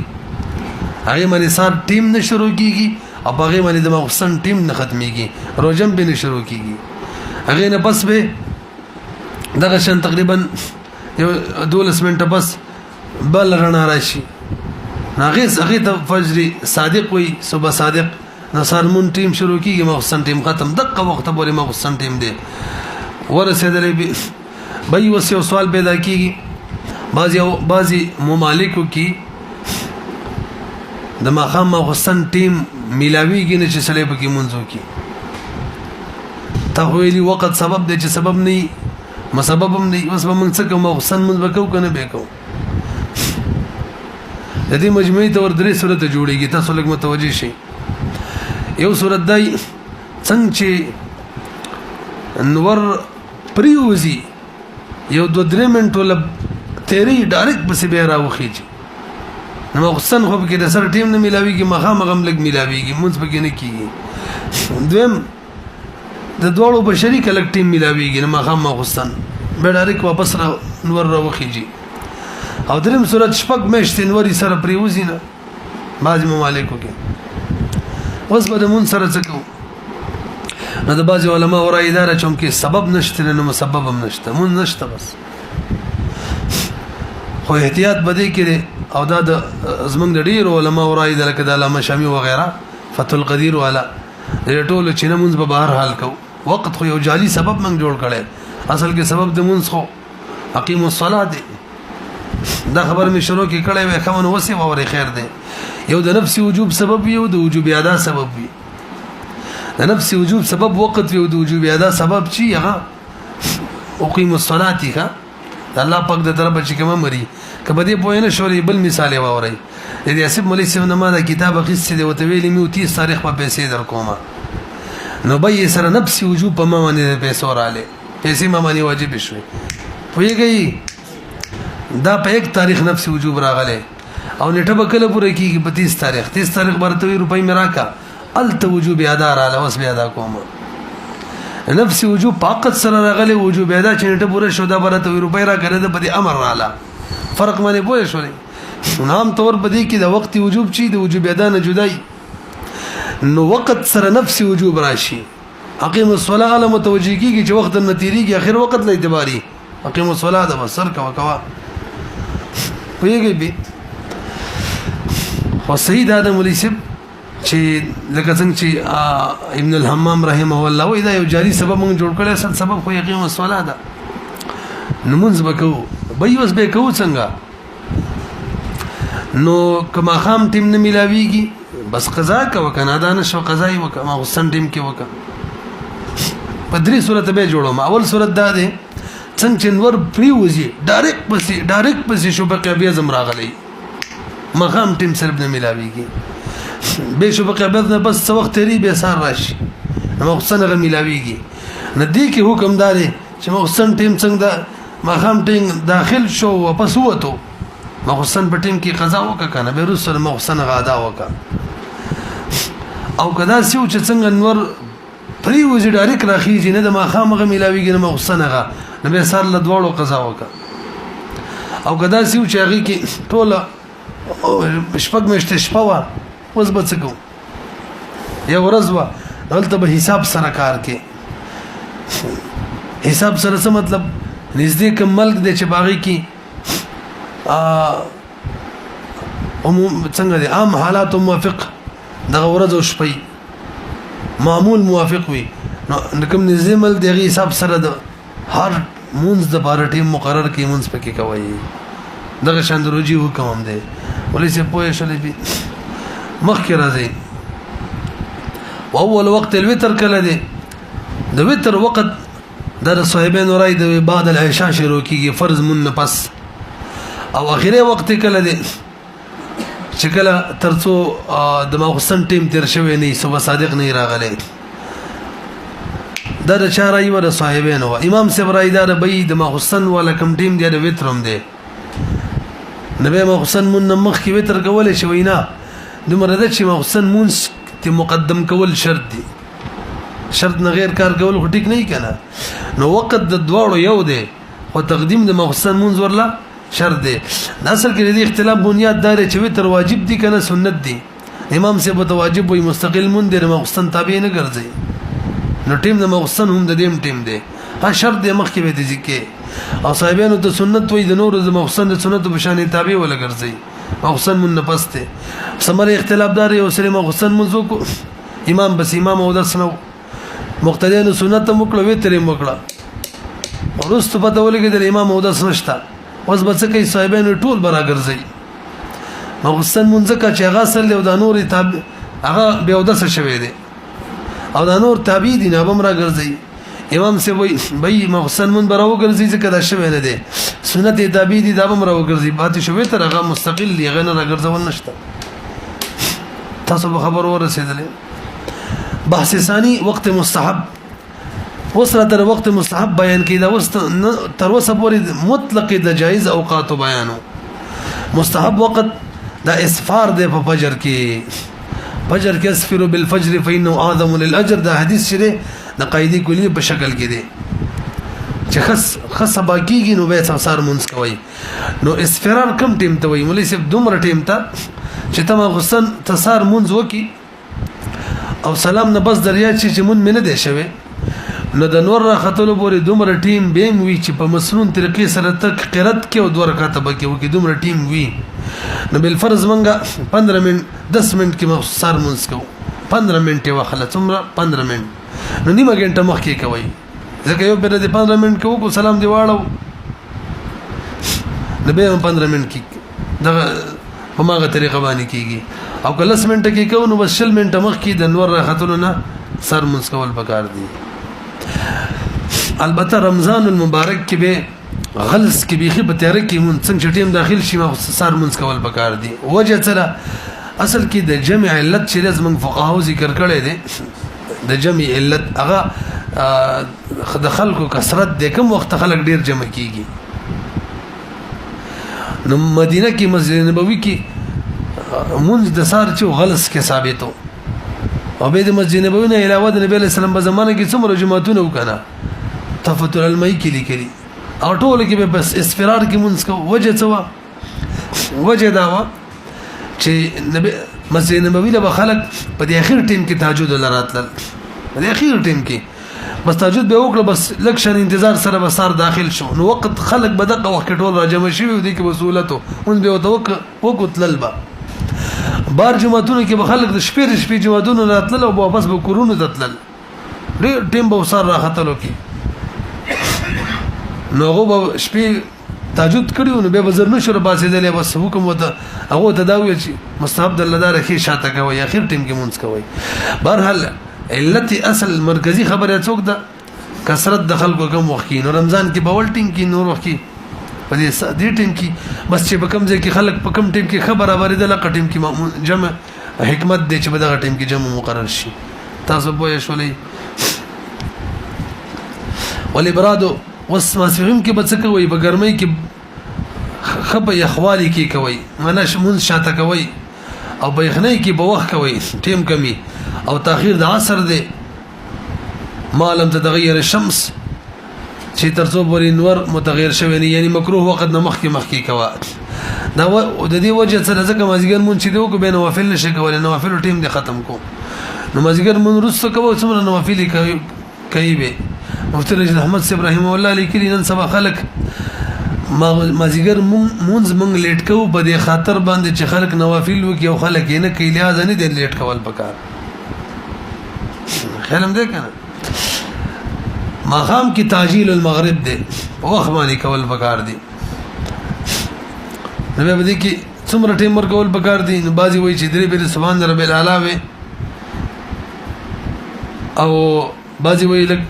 هغه باندې سار ټیم نه شروع کیږي او هغه باندې د مخصن ټیم نه ختميږي روزم به نه شروع کیږي هغه نه پس به دغه شان تقریبا یو 12 منټه بس بل رڼا راشي هغه ته فجر صادق وي صبح صادق نصار مون ټیم شروع کیږي مخصن ټیم ختم دغه وخت پورې مخصن ټیم دی ورسېدلې به یو سوال پیدا کیږي بعضی ممالکو کې د ماخام مخصن ټیم ملاویږي نه چې سړی پکې منځو کې تحویلی وخت سبب دی چې سبب نه مسبب هم دی اوس به موږ څه کوو مخصن منځ وکاو کنه به کوو د دې مجموعي تور درې صورت جوړیږي تاسو لږ متوجي شئ یو صورت دی څنګه چې نور پریوزی یو 2-3 منټو لب تیری ډایرکټ بس به راوخیږي نو مخصن خو کې د سر ټیم نه ملاويږي مخامغم لګ ملاويږي مونږ پکې نه کیږي دویم د دوړو بشري کلک ټیم ملاويږي نو مخام مخصن به ډایرکټ واپس را نور راوخیږي او دریم صورت شپږ مېشت نوري سره پریوزی نه بعض ممالکو کې اوس به مون سره څه کوو نو د بعض علما ورا اداره چون کې سبب نشته نو مسبب هم نشته مون نشته بس خو احتیاط بده کړي او دا د زمنګ د ډیر علما ورا اداره کې د علامه شامی وغیرہ فتح القدیر والا ټول چې نه مونږ په بهر حال کو وخت خو یو جالي سبب موږ جوړ کړي اصل کې سبب د مونږ خو اقیم الصلاه دا خبر می شروع کې کړي وي کوم وسی او خیر دی یو د نفس وجوب سبب یو د وجوب ادا سبب وي د نفس وجوب سبب وقت یو د وجوب ادا سبب چی هغه اقیم الصلاه کا الله پاک د طرف چې کوم مري کبه دې پوه نه شولې بل مثال واوري دې اسب مولوی سیب نه ما دا کتاب غیس دې وته ویلې مې 30 تاریخ په پیسې در کومه نو به سره نفسي وجوب په ما باندې پیسې وراله پیسې ما باندې واجب شوي پوهیږي دا په 1 تاریخ نفسي وجوب راغله او نیټه به کله پوره کیږي په 30 تاریخ برته روپۍ مې راکا الته وجوب ادا رااله اوس بیا ادا کوم نفسي وجوب طاقت سره راغله وجوب ادا چې نیټه پوره شو دا برته روپۍ را کړه د په امر رااله فرق باندې پوه شولې نام تور بدی کې د وخت وجوب چی د وجوب ادا نه جدای نو وخت سره نفسي وجوب راشي اقیم الصلاه على متوجه کیږي چې وخت نه تیریږي اخر وخت له اعتباري اقیم الصلاه د بسر کا وکوا پوهیږي به او سید ادم مولوی چې لکه څنګه چې ابن الحمام رحمه الله وای دا یو جاری سبب مونږ جوړ کړی اصل سبب خو یقین الصلاه ده نمونځ وکاو به یوس به کو څنګه نو کما خام ټیم نه ملاویږي بس قضا کا وکنه دا نشو قضای وک ما حسن ټیم کې وک په درې صورت به جوړم اول صورت دا ده څنګه چې نور پریوزي ډایرکټ پسې شو په بیا زم راغلی مقام ټیم سره نه ملاویږي به شو په نه بس څو وخت لري به سار راشي نو حسن غو ملاویږي ندی کې حکم داري چې حسن ټیم څنګه مقام ټیم داخل شو واپس وته محسن په ټیم کې قضا وکړه کنه به رسول محسن غادا وکړه او کدا سیو چې څنګه نور پریوزي ډایرکټ راخیږي نه د ماخام غو ملاویږي نه محسن غا نه به سر له دوړو قضا وکړه او کدا سیو چې هغه کې ټول شپږ مشته شپه وا اوس به څه کوم یو ورځ وا دلته به حساب سره کار کې حساب سره څه مطلب نږدې کوم ملک دی چې باغی کې عموم څنګه دي عام حالات موافق دغه ورځ او شپې معمول موافق وي نو کوم نظام دغه حساب سره د هر مونږ د بار ټیم مقرر کې مونږ پکې کوي دغه شان د روجي حکم هم دی ولې څه پوهې شولې بي مخکې راځي او اول وخت الوتر کله دی د وتر وخت د صاحبانو راي د بعد العشاء شروع کیږي فرض من پس او اخیری وخت کله دی چې کله ترڅو د محسن ټیم تیر شوی نه صبح صادق نه راغلی دا د چا راي و د صاحبانو امام صاحب راي دا د بي د محسن ولا کم ټیم دی د وترم دی نبی محسن من مخ کې وتر کول شوی نه دمر د چې محسن مون ته مقدم کول شرط دی شرط نه غیر کار کول خو ټیک نه کنه نو وخت د دواړو یو دی او تقدیم د محسن مون ورلا شرط دی اصل کې د اختلاف بنیاد دار چې وتر واجب دي کنه سنت دي امام سے به واجب وي مستقل مون دی محسن تابع نه ګرځي نو ټیم د محسن هم د دیم ټیم دی ها شرط د مخ کې به دي ځکه او صاحبانو ته سنت وي د نور د محسن د سنت په شان تابع ولا ګرځي محسن من نفسته سمره اختلاف دار یو سره محسن منځو کو امام بس امام او درسنو مقتدیانو سنت مکړه وتر مکړه ورست پته ولګي د امام او درس نشتا اوس بس کوي صاحبانو ټول برا ګرځي محسن منځ کا چې هغه سره د نور تابع هغه به او درس شوي دي او د نور تابع دي نه بمرا ګرځي امام سے وای محسن من براو ګرځي ځکه دا شوی نه دي سنت تابع دي دا براو ګرځي پاتې شوی تر هغه مستقل دی غنه راګرځول نشته تاسو به خبر ورسېدلې بحث ثاني وقت مستحب وسره تر وقت مستحب بیان کیدا وست تر وسه پورې مطلق د جایز اوقات بیانو مستحب وقت دا اسفار دی په فجر کې اسفر بالفجر فانه اعظم للاجر دا حدیث شری د قاعده کلی په شکل کې دی چې خاص باقیږي نو به سار مونږ کوي نو اسفرار کم ټیم ته وي مولوی صاحب دومره ټیم ته چې تم غسن تسار مونږ وکي او سلام نه بس دریا چې مون منه دی شوی نو د نور راختلو پورې دومره ټیم بیم وی چې په مسنون طریقې سره تک قرات کې او دوه رکعات به کې وکي دومره ټیم وی نو بل فرض منګه 15 منټ 10 منټ کې مخصار مونږ کو 15 منټ وخلت عمره 15 منټ نو نیمه غنټه مخکې کوي ځکه یو پر دې 15 منټ کې وکړو سلام دی واړو نو به 15 منټ کې دا په ماغه طریقه باندې کیږي او کله 10 منټه کې کوو نو بس 10 منټه مخکې د نور راختلو نه سر منځ کول پکار دي البته رمضان المبارک کې به غلس کې بيخي په تیار کې مون څنګه ټیم داخل شي ما سار مونږ کول پکار دي وجه سره اصل کې د جمع علت چې لازم فقهاو ذکر کړي دي د جمع علت هغه د خلکو کثرت د کوم وخت خلک ډیر جمع کیږي نو مدینه کې مسجد نبوي کې مونږ د سار چې غلس کې ثابتو او به د مسجد نبوي نه علاوه د نبی اسلام په زمانه کې څومره جماعتونه وکړه تفتل المئی کې لیکلي او ټول کې به بس اسفرار کې مونږ کو وجه څه وجه دا و چې نبی مسجد نبوي له خلک په د اخر ټیم کې تهجد لراتل په د اخر ټیم کې بس تهجد به وکړه بس لکشن انتظار سره بسار داخل شو نو وخت خلک بدقه وخت ټول راجم شي ودي کې وسولته مونږ به وکړل با بار جماعتونو کې به خلک د شپې جماعتونو راتل او واپس به کورونو تتل ډېر ټیم به وسار راختلو کې نو هغه شپې تهجد کړیو نو به وزر نشو را باسیدل بس حکم وته هغه تداوی چې مستحب د لدار کې شاته کوي اخر ټیم کې مونږ کوي بهرحال علت اصل مرکزی خبره څوک ده کثرت د خلکو کم وخت نو رمضان کې باول ټیم کې نور وخت په دې ټیم کې بس چې په کم ځای کې خلک په کم ټیم کې خبره اوریدل لکه ټیم کې جمع حکمت دی چې په دغه ټیم کې جمع مقرر شي تاسو پوه شولې والابراد واسماسهم کې بچ کوي په ګرمۍ کې خپه یخوالي کې کوي منش مون شاته کوي او په یخنۍ کې بوخ کوي ټیم کمی او تاخير د عصر دی ما لم تتغير الشمس چې ترڅو پورې نور متغیر شوی نه یعنی مکروه وخت نه مخکې کوا دا د دې وجه سره ځکه مازیګر مون چې دوه به نوافل نشي کولای نوافل ټیم دی ختم کو نو مازیګر مون رسو کوو څومره نوافل کوي به مفتی رشید احمد صاحب رحمه الله لیکلی نن سبا خلک مازیګر مونږ لیټ کوو په دې خاطر باندې چې خلک نوافل وکي او خلک یې نه کوي لازم نه دی لیټ کول پکار خیالم دې کنه ماقام کی تعجیل المغرب دے وخت باندې کول پکار دي نو به دې کې څومره ټیم ور کول پکار دي نو بازي وای چې درې به سبحان رب الاعلى وي او بازي وای لک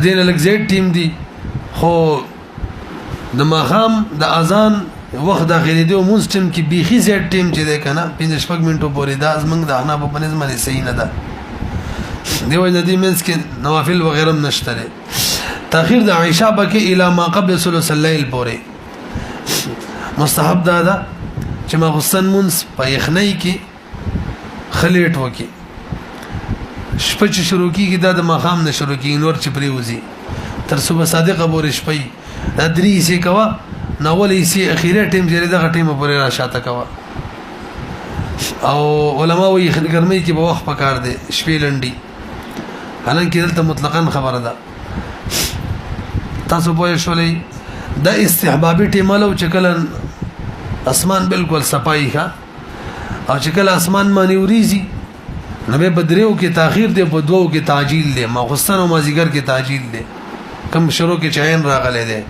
دین لک زیټ ټیم دي خو د ماقام د اذان وخت داخلي دی مونږ ټیم کې بيخي زیټ ټیم چې ده کنه 15 منټو پورې دا زمنګ د احنا په نظم باندې صحیح نه ده دیو ندی منس کې نوافل وغیرہ نشته تاخير د عائشہ بکې الی ما قبل ثلث الليل پورې مستحب دا چې ما حسن منس په یخنۍ کې خلیټ وکي شپه چې شروع کیږي دا د ماقام نه شروع کیږي نور چې پریوزي تر صبح صادقه پورې شپې دا درې سي کوا ناولې سي اخیره ټیم جری دغه ټیم پورې را شاته کوا او علما وی ګرمۍ کې به وخت پکار دي شپې لنډي حالانکه دلته مطلقاً خبره ده تاسو پوه شولې د استحبابي ټیمالو چې کله اسمان بالکل صفای ښه او چې کله اسمان باندې وريزي نو به بدریو کې تاخير دی په دوو کې تعجیل دی ماخستن او مازیګر کې تعجیل دی کم شروع کې چاین راغله دی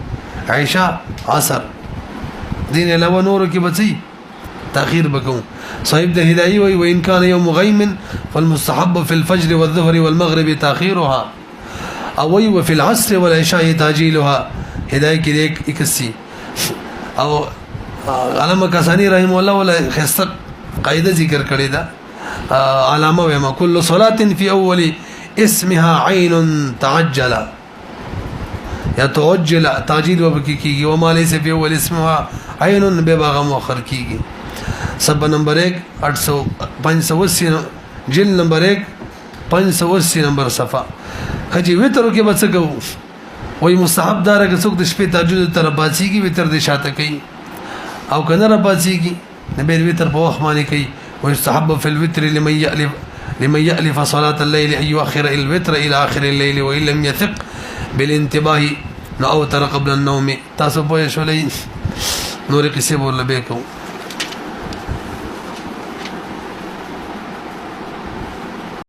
عائشہ عصر دین علاوه نور کې بچي تاخير بکو صاحب د هدايه وي وان كان يوم غيم فالمستحب في الفجر والظهر والمغرب تاخيرها او وفي العصر والعشاء تاجيلها هدايه کې اکسي او علامه کاسانی رحم الله ولا خسته قاعده ذکر کړی دا علامه وما كل صلاه في اول اسمها عين تعجل یا توجل تعجيل وبکیږي وما ليس في اول اسمها عين بباغ مؤخر کیږي سب نمبر 1 580 جل نمبر 1 580 نمبر صفحه خجی وتر کې بس کو وای مستحب دار که څوک د شپې تهجد تر باسيږي وتر د شاته کوي او کنه را باسيږي نبی وتر په وخت باندې کوي ويستحب في الوتر لمن يألف صلاة الليل أن يؤخر الوتر إلى آخر الليل وإن لم يثق بالانتباه نو اوتر قبل النوم تاسو پوه شولې نور قصې بوله به کو